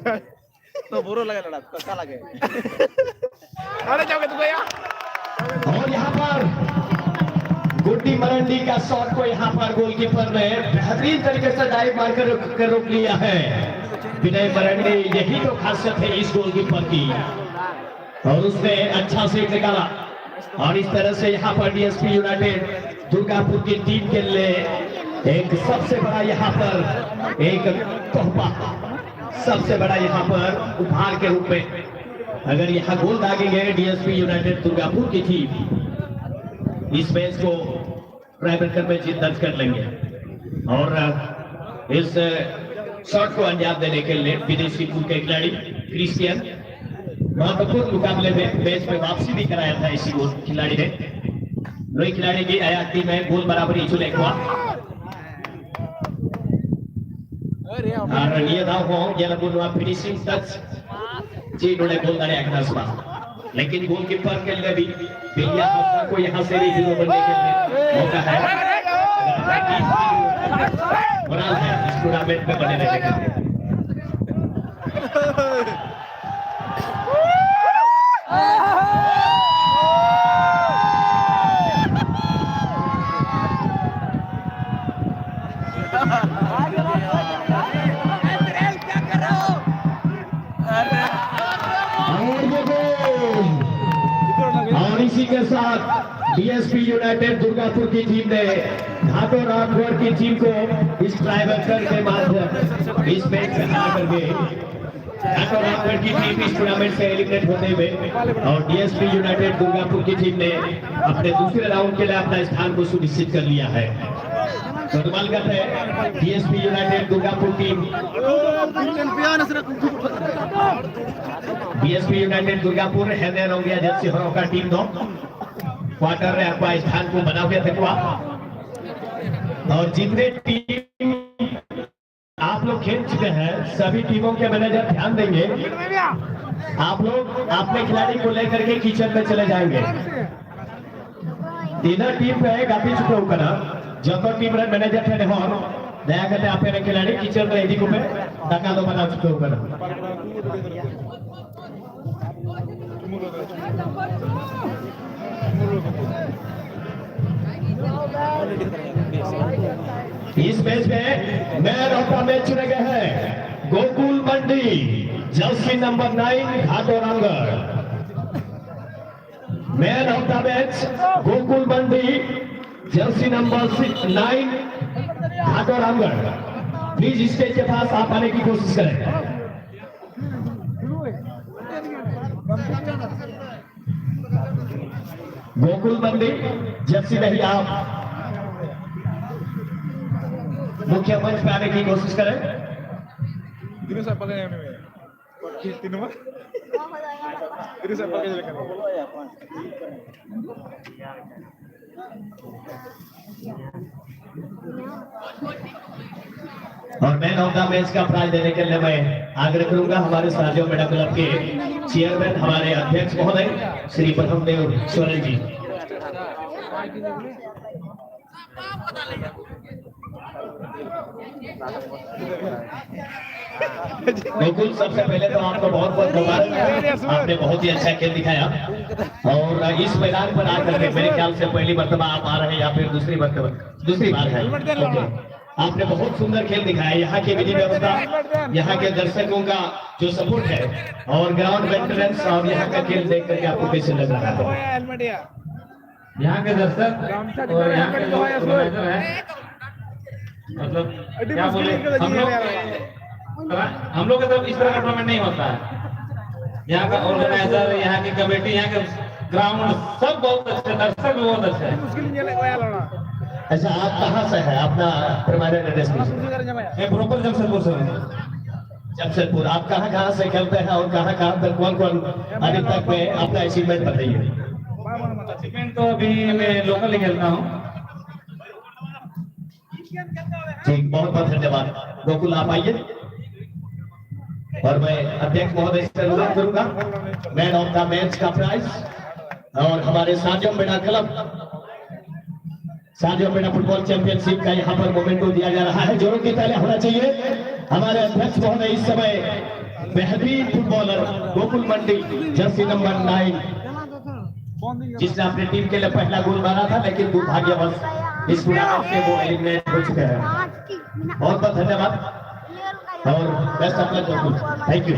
तो बुरो लगे लड़ा कैसा लगे अरे जाओगे तू भैया और यहाँ पर गुड्डी मरंडी का शॉट को यहाँ पर गोलकीपर ने बेहतरीन तरीके से डाइव मारकर रोक लिया है। विनय मरंडी, यही तो खासियत है इस गोलकीपर की और उसने अच्छा से निकाला और इस तरह से यहाँ पर डीएसपी यूनाइटेड दुर्गापुर की टीम के लिए एक सबसे बड़ा यहाँ पर एक तोहफा, सबसे बड़ा यहाँ पर उपहार के रूप में अगर यहाँ गोल दागेंगे डीएसपी यूनाइटेड दुर्गापुर की टीम इस मैच को ट्राइबेकर में जीत दर्ज कर लेंगे और इस शॉट को अंजाम देने के लिए विदेशी कुल के खिलाड़ी क्रिस्टियन महत्वपूर्ण मुकाबले में मैच में वापसी भी कराया था इसी खिलाड़ी ने लोई खिलाड़ी की आयाती में गोल बराबरी चुने हुआ और ये दाव हो ये लगुनवा फिनिशिंग टच जी उन्होंने गोल डाले अगला सुबह लेकिन गोलकीपर के लिए भी बिलिया हफ्ता को यहां से हीरो बनने के लिए मौका है मोराल है इस टूर्नामेंट में बने रहने का और इसी के साथ डीएसपी यूनाइटेड दुर्गापुर की टीम ने घाटो रामगढ़ की टीम को इस ट्राइबेकर के माध्यम इस मैच में हरा करके घाटो रामगढ़ की टीम इस टूर्नामेंट से एलिमिनेट होते हुए और डीएसपी यूनाइटेड दुर्गापुर की टीम ने अपने दूसरे राउंड के लिए अपना स्थान को सुनिश्चित कर लिया है। तो स्वागत है DSP United Durgapur team DSP United Durgapur है रोगिया जर्सी हरों का टीम दो क्वार्टर में आपका स्थान को बना हुआ था और जितने टीम आप लोग खेल चुके हैं सभी टीमों के मैनेजर ध्यान देंगे आप लोग अपने खिलाड़ी को लेकर के किचन में चले जाएंगे। तीनों टीम पे काफी चुके होकर जब टीम रे मैनेजर थे हो दया करके आप मेरे खिलाड़ी किचन में रेडी को पे टका दो बना चुके होकर इस मैच में मैन ऑफ द मैच चुने गए हैं गोकुल मंडी जर्सी नंबर 9 घाटो Ramgarh. Man of the match Gokul Mandi Jersey number 9 घाटो रामगढ़। प्लीज स्टेज के पास आप आने की कोशिश करें। गोकुल मंडी जर्सी नहीं आप मुख्य मंच पे आने की कोशिश करें। Ini saya pakai yang ini. Ini mah. Ini saya pakai jelek और मैन ऑफ द मैच का प्राइज देने के लिए मैं आग्रह करूंगा हमारे साथियों मेडा क्लब के चेयरमैन हमारे अध्यक्ष महोदय श्री प्रथम देव सोरेन जी। बिल्कुल सबसे पहले तो आपको बहुत बहुत मुबारक, आपने बहुत ही अच्छा खेल दिखाया और इस मैदान पर आकर के मेरे ख्याल से पहली मर्तबा आप आ रहे हैं या फिर दूसरी बार है। ओके। आपने बहुत सुंदर खेल दिखाया। यहाँ की विधि व्यवस्था, यहाँ के दर्शकों का जो सपोर्ट है और ग्राउंड मेंटेनेंस और यहाँ का खेल देख करके आपको कैसे लग रहा है? यहाँ के दर्शक और यहाँ के जो ऑर्गेनाइजर है, मतलब क्या बोले, हम लोग के तरफ इस तरह का टूर्नामेंट नहीं होता है। यहाँ का ऑर्गेनाइजर, यहाँ की कमेटी, यहाँ के ग्राउंड सब बहुत अच्छे, दर्शक भी बहुत अच्छे हैं। अच्छा, आप कहाँ से है? अपना परमानेंट एड्रेस मैं प्रॉपर जमशेदपुर से हूँ। जमशेदपुर। आप कहाँ कहाँ से खेलते हैं और कहाँ कहाँ पर कौन कौन अभी तक में अपना अचीवमेंट बताइए। अचीवमेंट तो अभी मैं लोकल ही खेलता हूँ। ठीक, बहुत बहुत धन्यवाद। गोकुल आप आइए और मैं अध्यक्ष महोदय से अनुरोध करूंगा मैन ऑफ द मैच का प्राइज और हमारे साजियों बेड़ा क्लब, साजियों बेड़ा फुटबॉल चैंपियनशिप का यहाँ पर मोमेंटो दिया जा रहा है। जोरों की तालियां होना चाहिए। हमारे अध्यक्ष महोदय इस समय बेहतरीन फुटबॉलर गोकुल मंडी जर्सी नंबर 9, जिसने अपनी टीम के लिए पहला गोल मारा था, लेकिन दुर्भाग्यवश इस टूर्नामेंट से वो एलिमिनेट हो चुके हैं। बहुत बहुत धन्यवाद और best of luck Gokul. Thank you.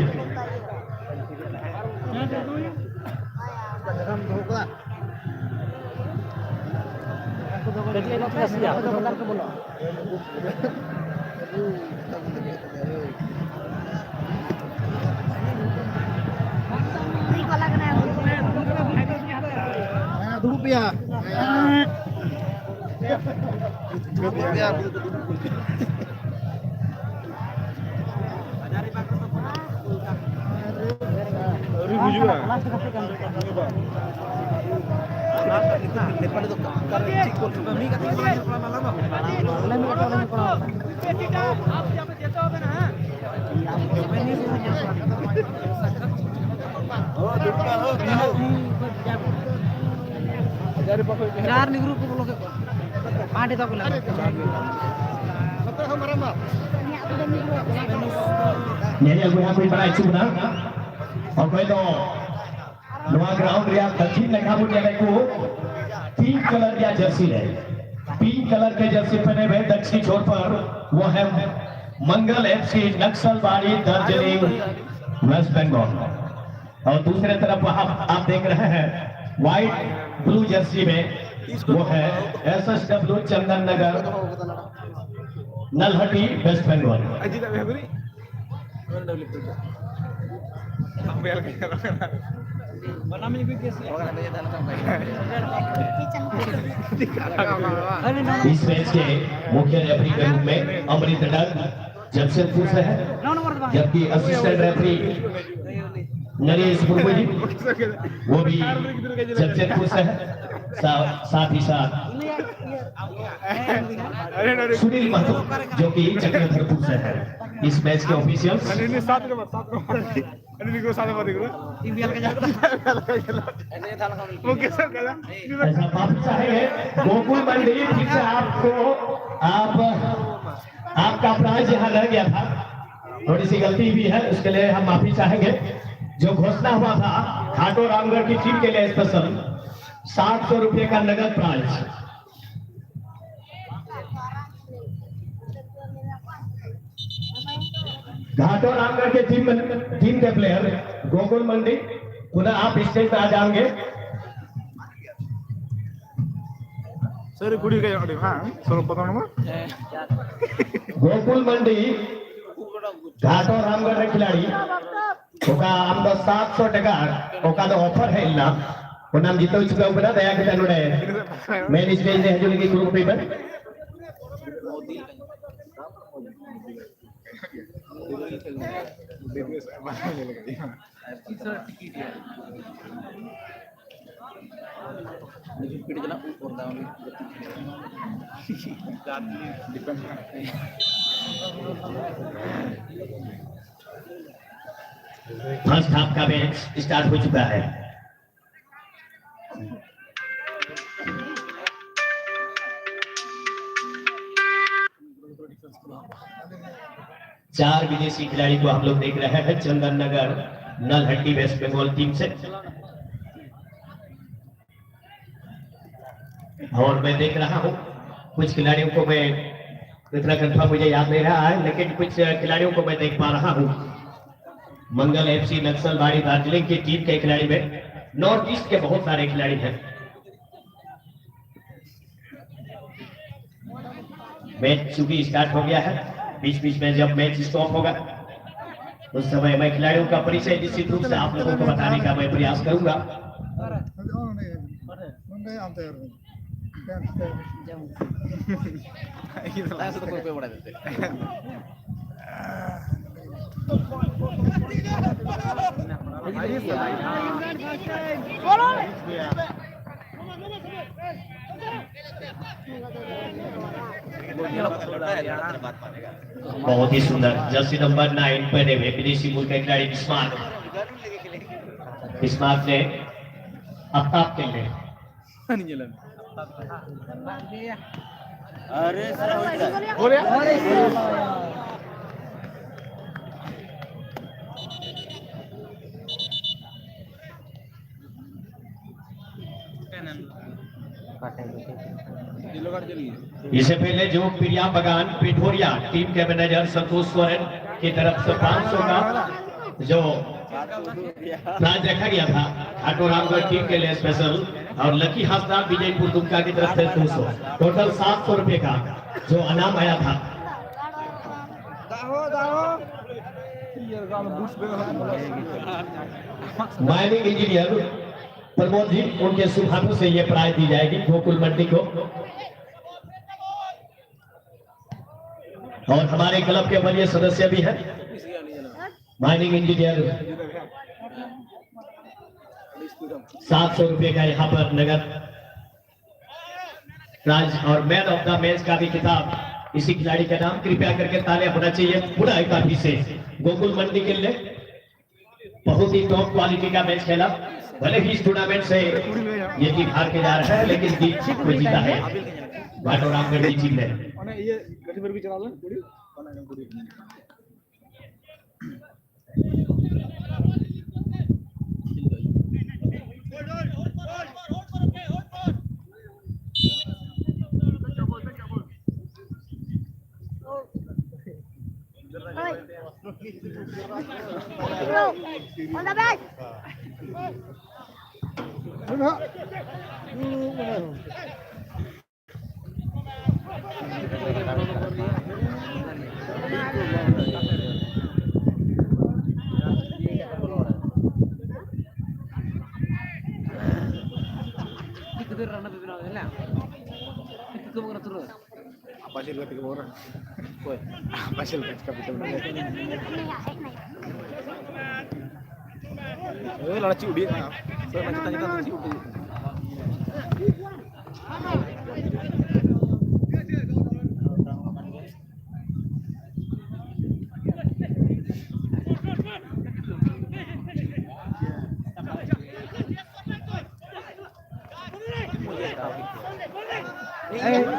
चार निगरू को लोग पाटे तक लगा Jadi aku yang beri pada itu benar. Oke itu, luar ground dia दक्षिण में काबू दिया को पिंक कलर का जर्सी है। पिंक कलर के जर्सी पहने हुए दक्षिण छोर पर वो है मंगल एफसी नक्सलबाड़ी दार्जिलिंग वेस्ट बंगाल। और दूसरे तरफ आप देख रहे हैं व्हाइट ब्लू जर्सी में वो है एसएसडब्ल्यू चंदन नगर नलहटी वेस्ट बंगाल। इस मैच के मुख्य रेफरी के रूप में अमृत डर जमशेदपुर से है, जबकि असिस्टेंट रेफरी नरेश मुर्मू जी वो भी जमशेदपुर से है। साथ ही साथ सुनील महतो जो कि चक्रधरपुर से है। इस मैच के ऑफिशियल्स ऐसा माफी चाहेंगे गोकुल मंडी फिर से आपका प्राइज यहाँ रह गया था, थोड़ी सी गलती भी है, उसके लिए हम माफी चाहेंगे। जो घोषणा हुआ था घाटो रामगढ़ की टीम के लिए स्पेशल 700 रुपये का नगद प्राइज। घाटो रामगढ़ के टीम के प्लेयर गोकुल मंडी पुनः आप स्टेज पर आ जाएंगे। सर गुड़ी का हाँ सर पता गोकुल मंडी घाटो रामगढ़ रे खिलाड़ी ओका हम 700 टका ओका तो ऑफर है इल्ला वो नाम जीतो चुका ऊपर दया के तनुड़े मेन स्टेज रे हजूरी की ग्रुप पेपर फर्स्ट हाफ का मैच स्टार्ट हो चुका है। चार विदेशी खिलाड़ी को हम लोग देख रहे हैं चंदन नगर नलहट्टी वेस्ट बंगाल टीम से। और मैं देख रहा हूं कुछ खिलाड़ियों को मैं इतना कंफर्म मुझे याद नहीं रहा है, लेकिन कुछ खिलाड़ियों को मैं देख पा रहा हूँ। मंगल एफसी नक्सलबाड़ी दार्जिलिंग की टीम के खिलाड़ी में नॉर्थ ईस्ट के बहुत सारे खिलाड़ी हैं। मैच चूंकि स्टार्ट हो गया है, बीच बीच में जब मैच स्टॉप होगा उस समय मैं खिलाड़ियों का परिचय निश्चित रूप से आप लोगों को बताने का मैं प्रयास करूंगा। ऐसे तो कोई पे बड़ा देते बहुत ही सुंदर जर्सी नंबर 9 पहने हुए विदेशी मूल के खिलाड़ी बिस्मार्क ने आफ्ताब के लिए अरे सर इससे पहले जो प्रिया बगान पिठोरिया टीम के मैनेजर संतोष सोरेन की तरफ से 500 का जो प्राइज रखा गया था आटो रामगढ़ टीम के लिए स्पेशल, और लकी हासदा विजयपुर दुमका की तरफ से 200, टोटल 700 रुपए का जो इनाम आया था। माइनिंग इंजीनियर प्रमोद जी, उनके शुभ हाथों से ये प्राइज दी जाएगी गोकुल मंडी को। और हमारे क्लब के वरीय सदस्य भी हैं माइनिंग इंजीनियर। 700 रुपए का यहाँ पर नगद प्राइज और मैन ऑफ द मैच का भी खिताब इसी खिलाड़ी का नाम। कृपया करके तालियां होना चाहिए पूरा एक काफी से। गोकुल मंडी के लिए बहुत ही टॉप क्वालिटी का मैच खेला, भले ही इस टूर्नामेंट से ये टीम हार के जा रहा है लेकिन जीत को जीता है भाटो रामगढ़ की टीम ने। On the back. लड़ाची उड़ी ना सर मैं तक तक उड़ी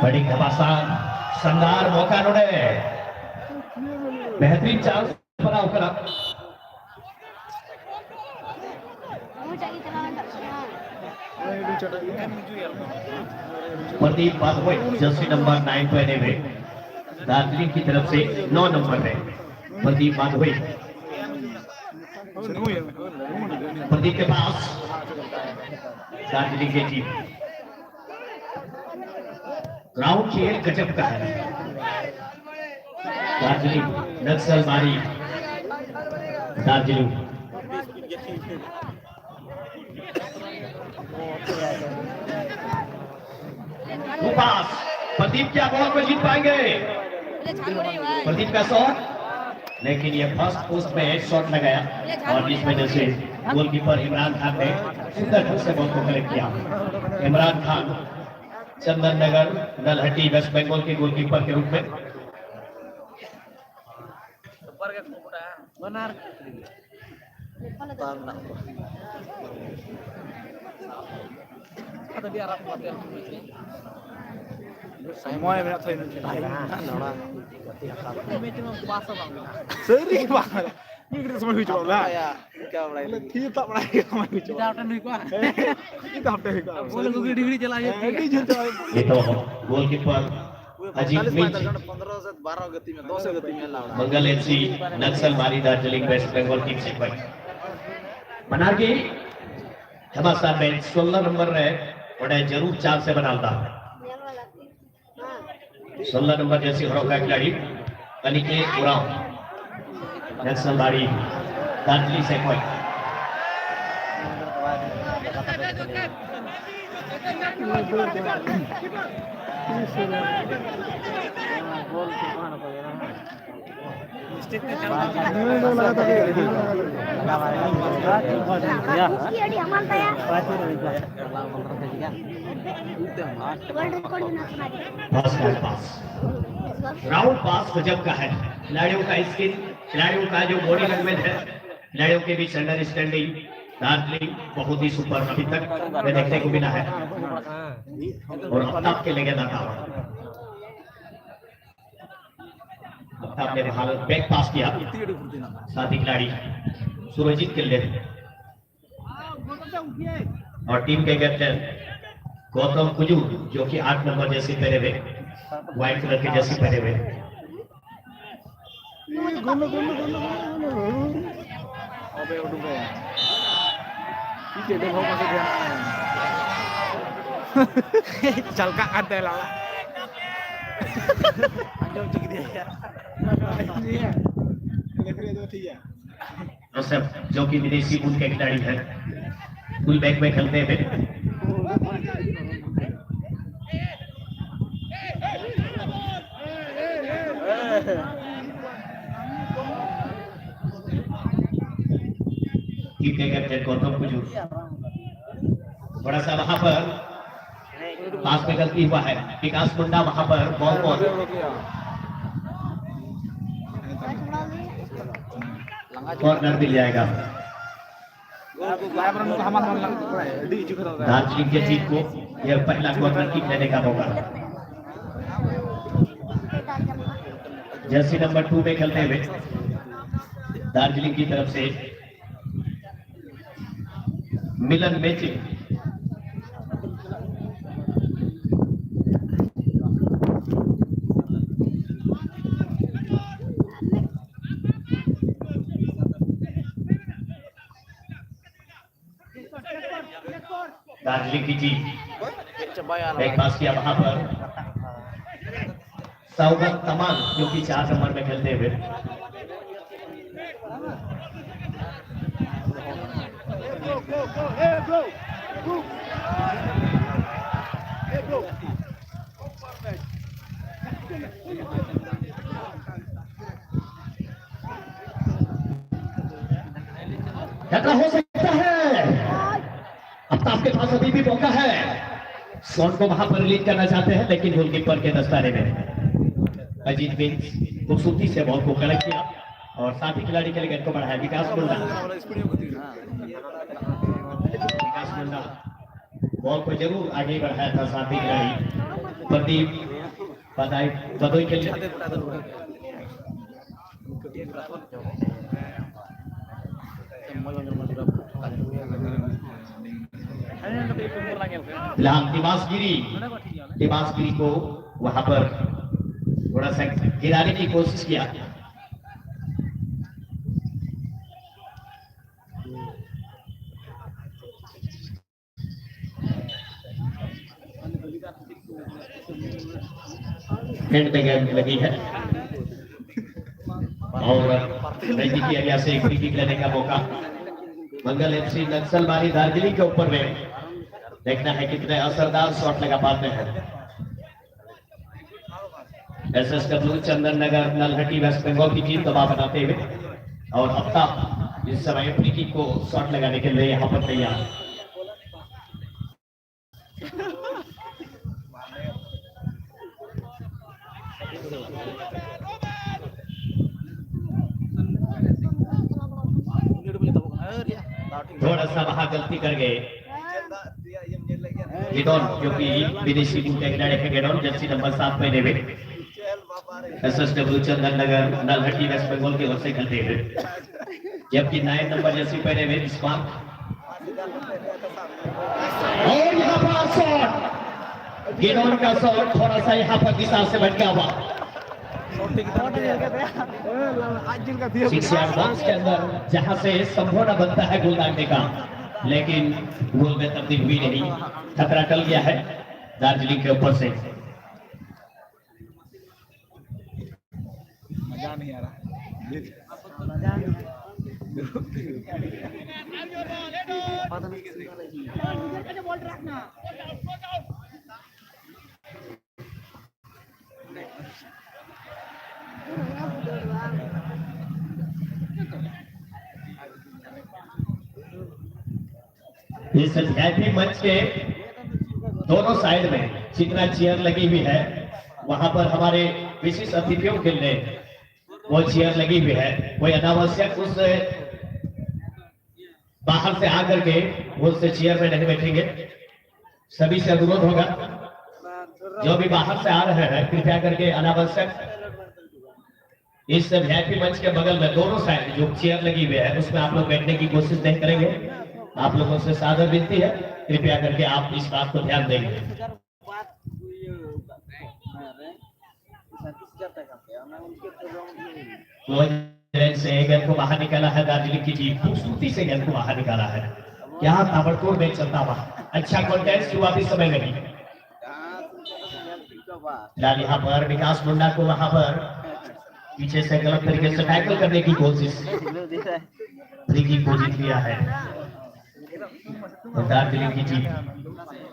बड़ी घमासान शानदार मौका नोड़े बेहतरीन चांस बना होकर प्रदीप बादवे जर्सी नंबर 9 पहने हुए दार्जिलिंग की तरफ से 9 नंबर है प्रदीप बादवे। प्रदीप के पास दार्जिलिंग की टीम ग्राउंड खेल गजब का है। दार्जिलिंग नक्सलबाड़ी दार्जिलिंग पास प्रदीप क्या बॉल को जीत पाएंगे? प्रदीप का शॉट, लेकिन ये फर्स्ट पोस्ट में एक शॉट लगाया और इस वजह से गोलकीपर इमरान खान ने सुंदर ढंग से बॉल को कलेक्ट किया। इमरान खान चंदन नगर नलहट्टी वेस्ट बंगाल के गोलकीपर के रूप में। Semuanya minat saya nanti. Sering banget. Ini kita semua hijau lah. Kita mulai. Kita mulai sama hijau. Kita udah nih gua. Kita udah nih gua. Boleh gue degree jalan ya. ये तो goalkeeper Ajit मिर्च 15 से 12 गति में 2 से गति में लावड़ा Mangal FC Naxalbari Darjeeling west Bengal team से भाई बना के हमारा मैच 16 नंबर है बड़ा जरूर 4 से बनाता 16 नंबर जैसे हरों का खिलाड़ी अनिकेत उराव नक्सलबारी दार्जिलिंग से कोई राउंड पास गजब का है खिलाड़ियों का स्किल खिलाड़ियों का जो बॉडी लैंग्वेज है खिलाड़ियों के बीच अंडरस्टैंडिंग दार्जिलिंग बहुत ही सुपर अभी तक मैं देखने को मिला है और आफ्ताब के लेके आता आफ्ताब ने हाल बैक पास किया साथी खिलाड़ी सुरजीत के लिए और टीम के कैप्टन गौतम कुजू जो कि 8 नंबर जैसे पहने हुए व्हाइट कलर के जैसे पहने हुए अबे उड़ गए पीछे देखो कैसे ध्यान चल का आते लाला अंडर चिक दिया यार देख रहे हो ठीक है जोसेफ जो कि विदेशी मूल के खिलाड़ी हैं फुल बैक में खेलते हैं टीम के कैप्टन गौतम कुजू थोड़ा सा वहां पर पास में गलती हुआ है विकास मुंडा वहां पर बॉल कॉर्नर मिल जाएगा दार्जिलिंग के टीम को यह पहला कॉर्नर किक लेने का मौका जर्सी नंबर 2 में खेलते हुए दार्जिलिंग की तरफ से मिलन मैचिंग दार्जिलिंग की टीम एक पास किया वहां पर सौगत तमाल जो कि 4 नंबर में खेलते हुए टकरा हो सकता है अब तो आपके पास अभी भी मौका है सोन को वहां पर रिलीज करना चाहते हैं लेकिन गोलकीपर के दस्ताने में अजीत मिर्च खूबसूरती से बॉल को कलेक्ट किया और साथी खिलाड़ी के लिए गेंद को बढ़ाया विकास मुंडा बॉल को जरूर आगे बढ़ाया था साथी खिलाड़ी प्रदीप बदोई के लिए फिलहाल दिमासगिरी को वहां पर थोड़ा सा गिराने की कोशिश किया एंड में गेंद लगी है और नजदीकी एरिया से एक फ्री किक लेने का मौका मंगल एफसी नक्सलबारी दार्जिलिंग के ऊपर में देखना है कितने असरदार शॉट लगा पाते हैं एसएसडब्ल्यू चंदन नगर नलहटी वेस्ट बंगाल की टीम दबाव बनाते हुए और आफ्ताब इस समय फ्री किक को शॉट लगाने के लिए यहाँ पर तैयार थोड़ा सा वहां गलती कर गए गिडोन जो कि विदेशी टीम के खिलाड़ी है गिडोन जर्सी नंबर 7 पहने हुए एसएसडब्ल्यू चंदन नगर नलहटी वेस्ट बंगाल की ओर से खेलते हुए जबकि 9 नंबर जर्सी पहने हुए इस्मार्ट और यहाँ पर शॉट गिनोन का शॉट थोड़ा सा यहाँ पर दिशा से भटका हुआ। शिक्षा बॉक्स के अंदर जहां से संभावना बनता है गोल दागने का, लेकिन गोल में तब्दील हुई नहीं। खतरा टल गया है दार्जिलिंग के ऊपर से। मजा नहीं आ रहा। इस वीआईपी मंच के दोनों साइड में जितना चेयर लगी हुई है, वहां पर हमारे विशिष्ट अतिथियों के लिए वो चेयर लगी हुई है। कोई अनावश्यक उस बाहर से आकर के उससे चेयर में नहीं बैठेंगे। सभी से अनुरोध होगा, जो भी बाहर से आ रहे हैं कृपया करके अनावश्यक इस वीआईपी मंच के बगल में दोनों साइड जो चेयर लगी हुई है उसमें आप लोग बैठने की कोशिश नहीं करेंगे। आप लोगों से सादर विनती है, कृपया करके आप इस बात को ध्यान देंगे। से गेंद को बाहर निकाला है दार्जिलिंग की टीम, खूबसूरती से गेंद को बाहर निकाला है। क्या ताबड़तोड़ मैच चलता हुआ, अच्छा कॉन्टेस्ट शुरुआती समय में भी। फिलहाल यहाँ पर विकास मुंडा को वहां पर पीछे से गलत तरीके से टैकल करने की कोशिश, फ्री की कोशिश किया है। दार्जिलिंग की टीम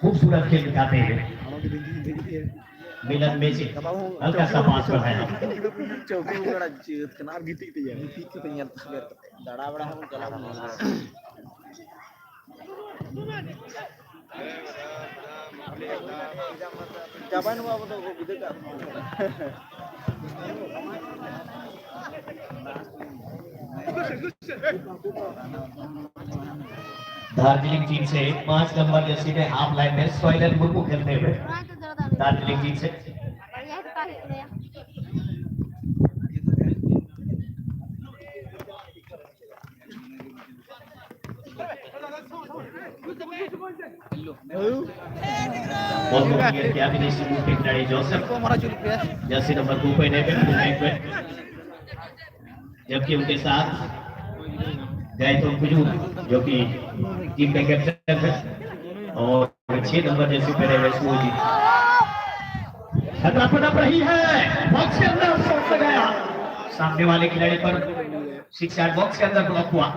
खूबसूरत खेल दिखाते हैं। मिलन मेची हल्का सा पास पर है। चौकी में बड़ा कनार गीती थी यार, गीती तो यार दड़ा बड़ा हम चला जापान हुआ वो तो विदे का दार्जिलिंग टीम से 5 नंबर जर्सी में हाफ लाइन में सोइलन मुर्मू खेलते हुए दार्जिलिंग टीम से क्या विदेशी के खिलाड़ी जोसेफ जर्सी नंबर 2 पहने हुए, जबकि उनके साथ गैतम कुजूर जो कि टीम का कैप्टन है और 6 नंबर जर्सी पहने हुए सूजी। खतरा पनप रही है, बॉक्स के अंदर शॉट लगाया, सामने वाले खिलाड़ी पर 6 बॉक्स के अंदर ब्लॉक हुआ।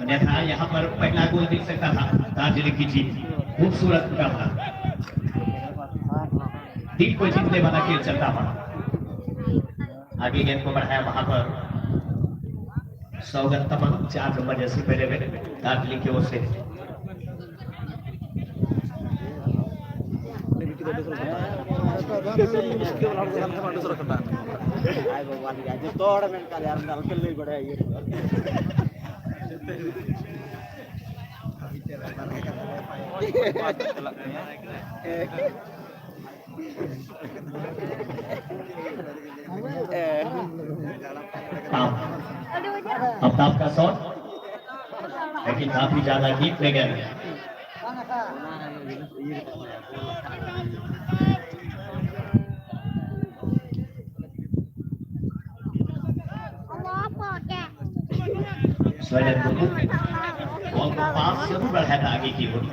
अन्यथा यहाँ पर पहला गोल दिख सकता था दार्जिलिंग की टीम। खूबसूरत मुकाबला, टीम को जीतने वाला खेल चलता हुआ। आगे गेंद को बढ़ाया वहां पर सौगत तमंग 4 नंबर जैसे पहले हुए दार्जिलिंग की ओर से। अफ्ताब का शॉट, लेकिन काफी ज्यादा डीप ले गया। बॉल को पास जरूर बढ़ाया था आगे की ओर,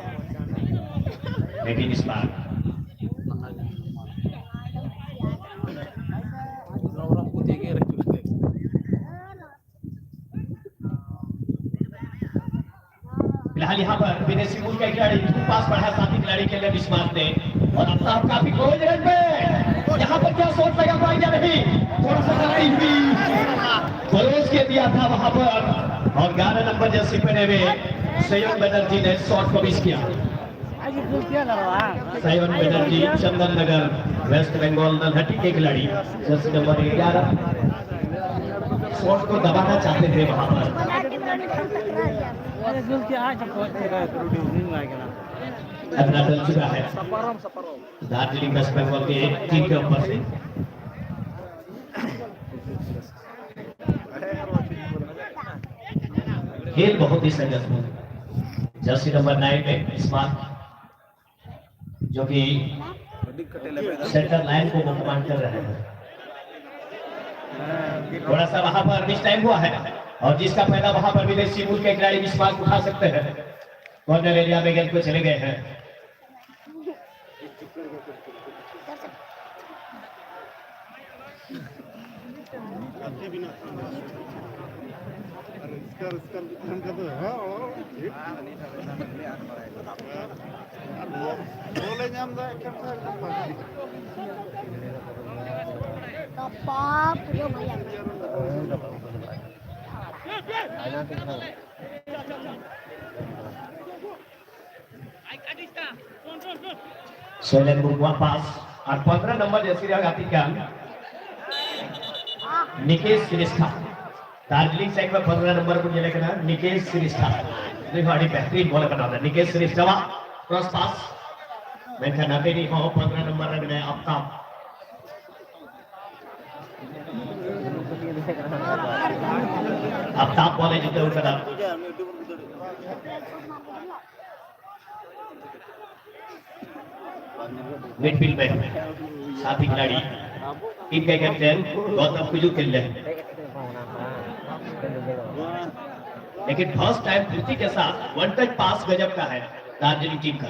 लेकिन इस बार फिलहाल यहाँ पर विदेशी मूल का खिलाड़ी पास बढ़ा साथी खिलाड़ी के लिए विश्वास ने, और अफ्ताब काफी क्लोज रन पे यहाँ पर क्या शॉट लगा पाई या नहीं, थोड़ा सा लड़ाई हुई, परोस के दिया था वहां पर, और 11 नंबर जर्सी पहने हुए सयोन बनर्जी ने शॉट को मिस किया। सयोन बनर्जी चंदन नगर वेस्ट बंगाल नलहटी के खिलाड़ी, जर्सी नंबर 11 शॉट को दबाना चाहते थे वहां पर। खतरा टल चुका है दार्जिलिंग वेस्ट बंगाल के टीम के ऊपर से। खेल बहुत ही संघर्षपूर्ण। जर्सी नंबर 9 में इस बार जो कि सेंटर लाइन को वो कमांड कर रहे हैं। थोड़ा सा वहां पर मिस टाइम हुआ है और जिसका फायदा वहां पर विदेशी मुल्क के खिलाड़ी विश्वास उठा सकते हैं। कॉर्नर एरिया में गेंद को चले गए हैं। Top yo bayar. Solen membuat pas. 15 nomor jasi dia gantikan. Nikesh Shrestha. Darjeeling side में 15 नंबर पर चले गए निकेश श्रेष्ठा। देखो बड़ी बेहतरीन बॉल बना था निकेश श्रेष्ठा। क्रॉस पास मैं कहना तेरी हो 15 नंबर रख गए आफ्ताब। आफ्ताब बॉल जीते हुए कदम मिडफील्ड में साथी खिलाड़ी टीम के कैप्टन गौतम कुजू खेल रहे हैं। लेकिन फर्स्ट टाइम धृति के साथ वन टच पास गजब का है दार्जिलिंग टीम का।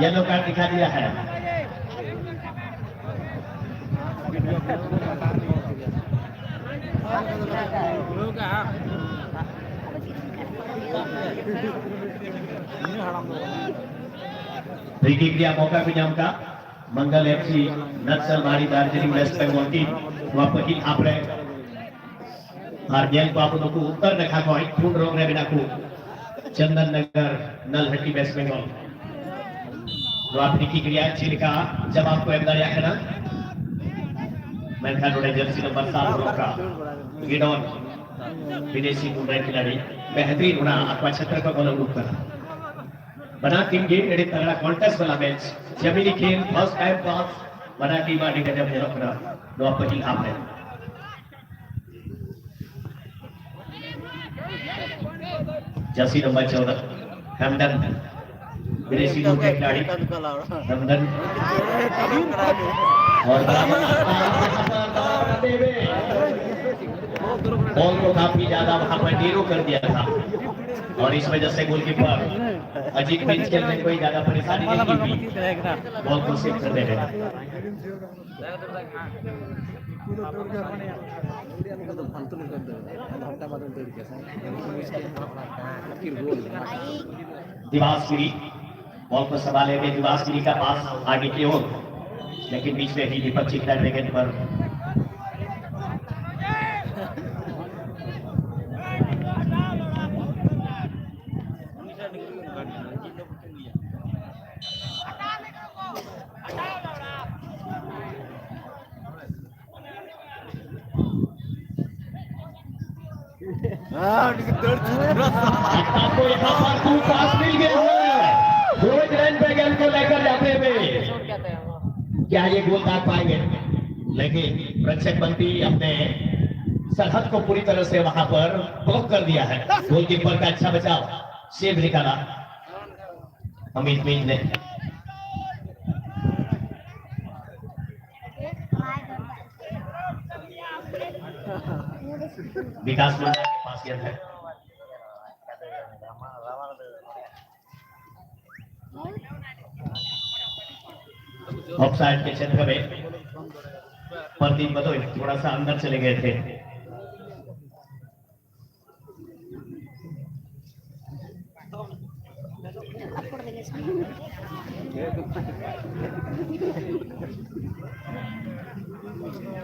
येलो कार्ड दिखा दिया है। फ्री किक दिया मौका भी का Mangal FC Naxalbari Darjeeling west Bengal team वहां पर ही आपने हारजेल को आप लोगों को उत्तर रखा कोई फूड रोग रे बिना को चंदन नगर नलहट्टी वेस्ट बंगाल तो आपने की क्रिया छिलका जब आपको एमदार या करना मैं खान उड़े जर्सी नंबर 7 रोका गिडॉन विदेशी मुंबई खिलाड़ी बेहतरीन होना आपका क्षेत्र का गोल ग्रुप करा बना टीम गेम एडे तगड़ा कॉन्टेस्ट वाला मैच जमीनी खेल फर्स्ट टाइम पास बना टीम आगे गजब ने रखना दो पहली आपने जर्सी नंबर 14 हैमडन विदेशी मुल्क के खिलाड़ी हैमडन और बॉल को काफी ज्यादा वहां पर नीरो कर दिया था और इस वजह से गोलकीपर अजीत मिंच खेलने में कोई ज्यादा परेशानी नहीं हुई बॉल को सेव कर दे रहे दिवासगिरी बॉल को संभाले हुए दिवासगिरी का पास आगे की ओर लेकिन बीच में ही दीपक चिकना ड्रैगन पर आपको यहाँ पर टू पास मिल गया है रोहित रन पे गेंद को लेकर जाते हुए क्या ये गोल दाग पाएंगे लेकिन रक्षक बंटी अपने सरहद को पूरी तरह से वहां पर ब्लॉक कर दिया है गोलकीपर का अच्छा बचाव सेव निकाला अमित मिंज ने विकास मुंडा के पास गेंद है ऑफसाइड के क्षेत्र में प्रदीप बदोई थोड़ा सा अंदर चले गए थे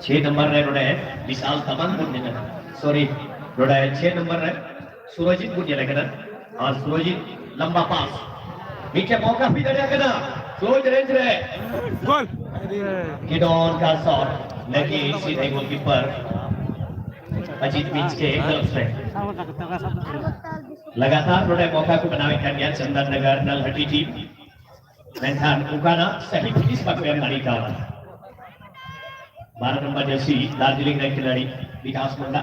छह नंबर है रोडे विशाल तमन गुंडे सॉरी रोडे 6 नंबर है सूरजीत गुंडे लेकर और सूरजीत लंबा पास नीचे मौका भी दे देना क्लोज रेंज रे गोल किडॉन का शॉट लेकिन सीधे गोलकीपर अजीत मिंच के तरफ से लगातार उन्होंने मौका को बनावे दरमियान चंदन नगर नलहटी टीम मैदान उकाना सही फिनिश पकड़े नारी का 12 नंबर जर्सी दार्जिलिंग के खिलाड़ी विकास मुंडा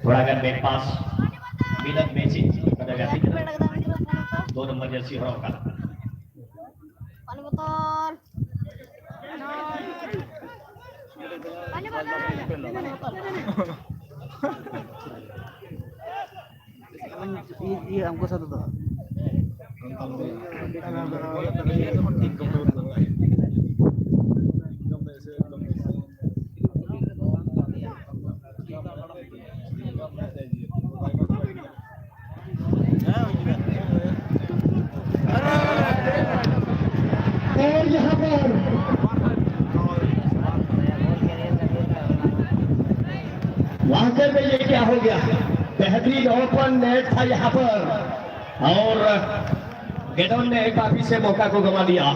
थोड़ा कर बैक पास मिलन मैची बदलती 2 नंबर जर्सी हरोका पानी बोतल पानी बोतल ये हमको सद दो और यहाँ पर वाकई में ये क्या हो गया बेहतरीन ओपन नेट था यहाँ पर और गेडोन ने काफी से मौका को गंवा दिया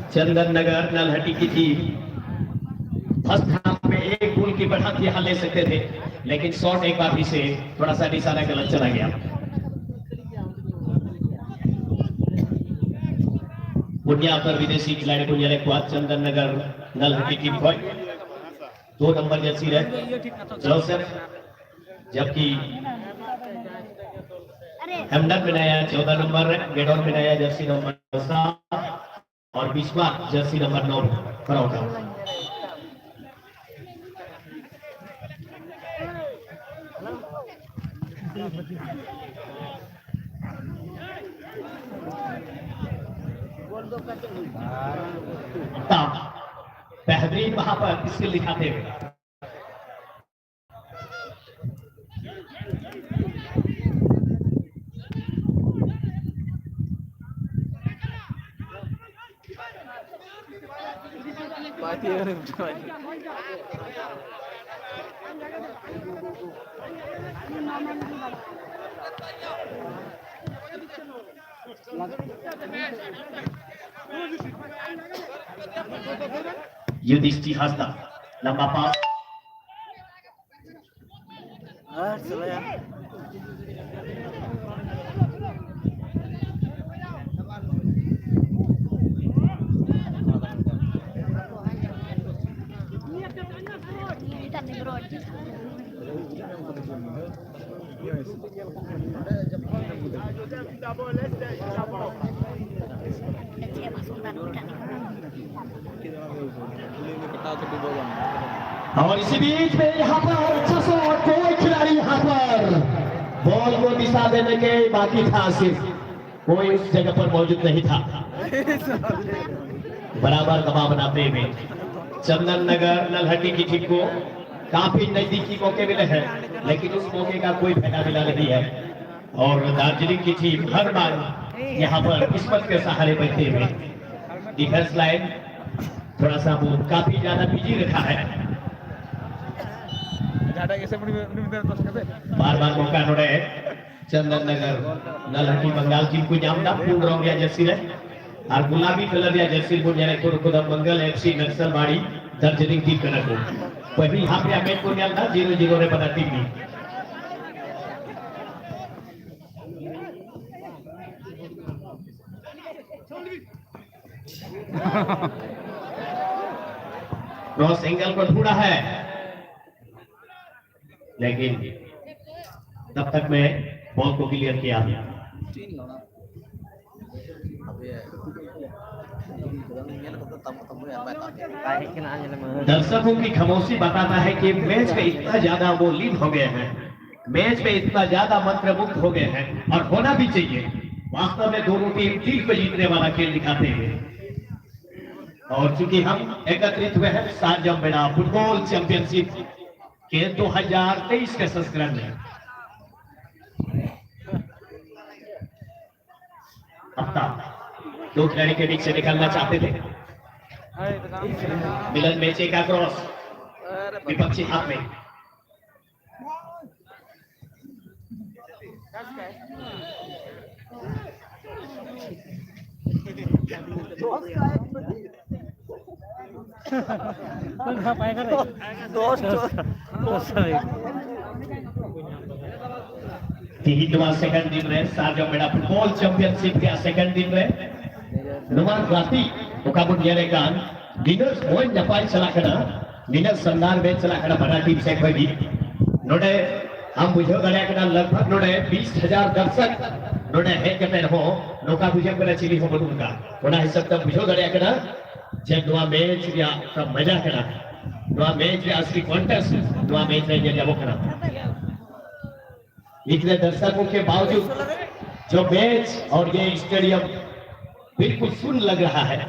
चंदन नगर नलहटी की टीम फर्स्ट हाफ में एक गोल की बढ़त यहाँ ले सकते थे लेकिन शॉट एक बार से थोड़ा सा निशाना गलत चला गया पुण्या पर विदेशी खिलाड़ी पुण्या ने क्वाद चंदन नगर नलहटी टीम को 2 नंबर जर्सी रहे जोसेफ जबकि हेमडन बनाया 14 नंबर गेडोन बनाया जर्सी नंबर 7 और बिस्वा जर्सी नंबर 9 फरोका बेहतरीन वहां पर स्किल दिखाते हुए युधिष्ठिर हंसता लंबा पास और इसी बीच में यहाँ पर अच्छा सा कोई खिलाड़ी यहाँ पर बॉल को दिशा देने के बाकी था सिर्फ कोई उस जगह पर मौजूद नहीं था बराबर दबाव बनाते हुए चंदन नगर नलहटी की टीम को काफी नजदीकी मौके मिले हैं लेकिन उस मौके का कोई फायदा मिला नहीं है और दार्जिलिंग की टीम हर बार यहाँ पर किस्मत के सहारे बनते हुए डिफेंस लाइन थोड़ा सा वो काफी ज्यादा बिजी रखा है बार-बार मौका नोड़े चंदन नगर नलहटी बंगाल टीम को जामदा पूर्ण रंग या जर्सी रे और गुलाबी कलर या जर्सी को जाने को Mangal FC Naxalbari Darjeeling team colour को पहली यहाँ पे मैच को निकलता 0-0 रे बना टीम क्रॉस एंगल को ढूंढा है लेकिन तब तक मैं बॉल को क्लियर किया दर्शकों की खामोशी बताता है कि मैच में इतना ज्यादा वो लीन हो गए हैं मैच में इतना ज्यादा मंत्रमुग्ध हो गए हैं और होना भी चाहिए वास्तव में दोनों टीम दिल को जीतने वाला खेल दिखाते हैं और चूंकि हम एकत्रित हुए हैं शारजाह में फुटबॉल चैंपियनशिप के 2023 के संस्करण में अब दो खिलाड़ी के बीच से निकलना चाहते थे मिलन मेचे का क्रॉस विपक्षी हाथ में Kan ngapain kan? दोस्त तीनवा सेकंड दिन रहे सार्जो मेडा फुटबॉल चैंपियनशिप के सेकंड दिन रहे नुमान राती मुकाबला nyelekan dinas poin dapat celakana dinas संदार में celakana बना टीम से कोई भी नोडे हम बुझो गले कना लगभग नोडे 20,000 दर्शक नोडे है कहते हो नोका बुझो गले चिली हो बदुनका ओना हिसाब तक बुझो गले कना जब दुआ मैच या सब मजा कना दुआ मैच या असली कॉन्टेस्ट दुआ मैच में जब कना इतने दर्शकों के बावजूद जो मैच और ये स्टेडियम बिल्कुल सुन लग रहा है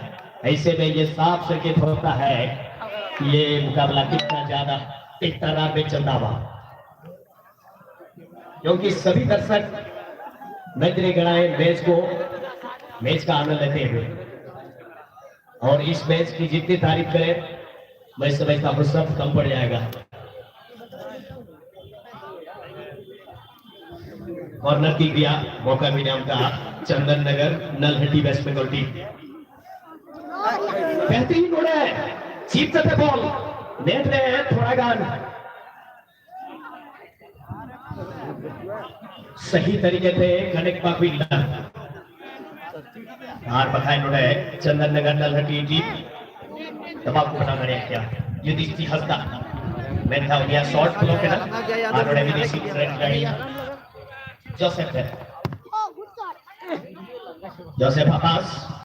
ऐसे में ये साफ संकेत होता है कि ये मुकाबला कितना ज्यादा एक तरह में चलता हुआ क्योंकि सभी दर्शक नजरे गड़ाए मैच का आनंद लेते हुए और इस मैच की जितनी तारीफ करें मैं समझता हूँ सब कम पड़ जाएगा। कॉर्नर की दिया मौका मिला उनका चंदन नगर नलहट्टी वेस्ट बंगाल टीम बेहतरीन उड़ा है चीप करते बॉल नेट में है थोड़ा गान सही तरीके से कनेक्ट पापी हार बखाए उड़ा है चंदन नगर नलहट्टी टीम दबाव को बना गया क्या युधिष्ठिर हंसता मैं था उन्हें शॉट फ्लो के ना आरोड़े विदेशी रही Joseph Oh, good shot. Joseph Abbas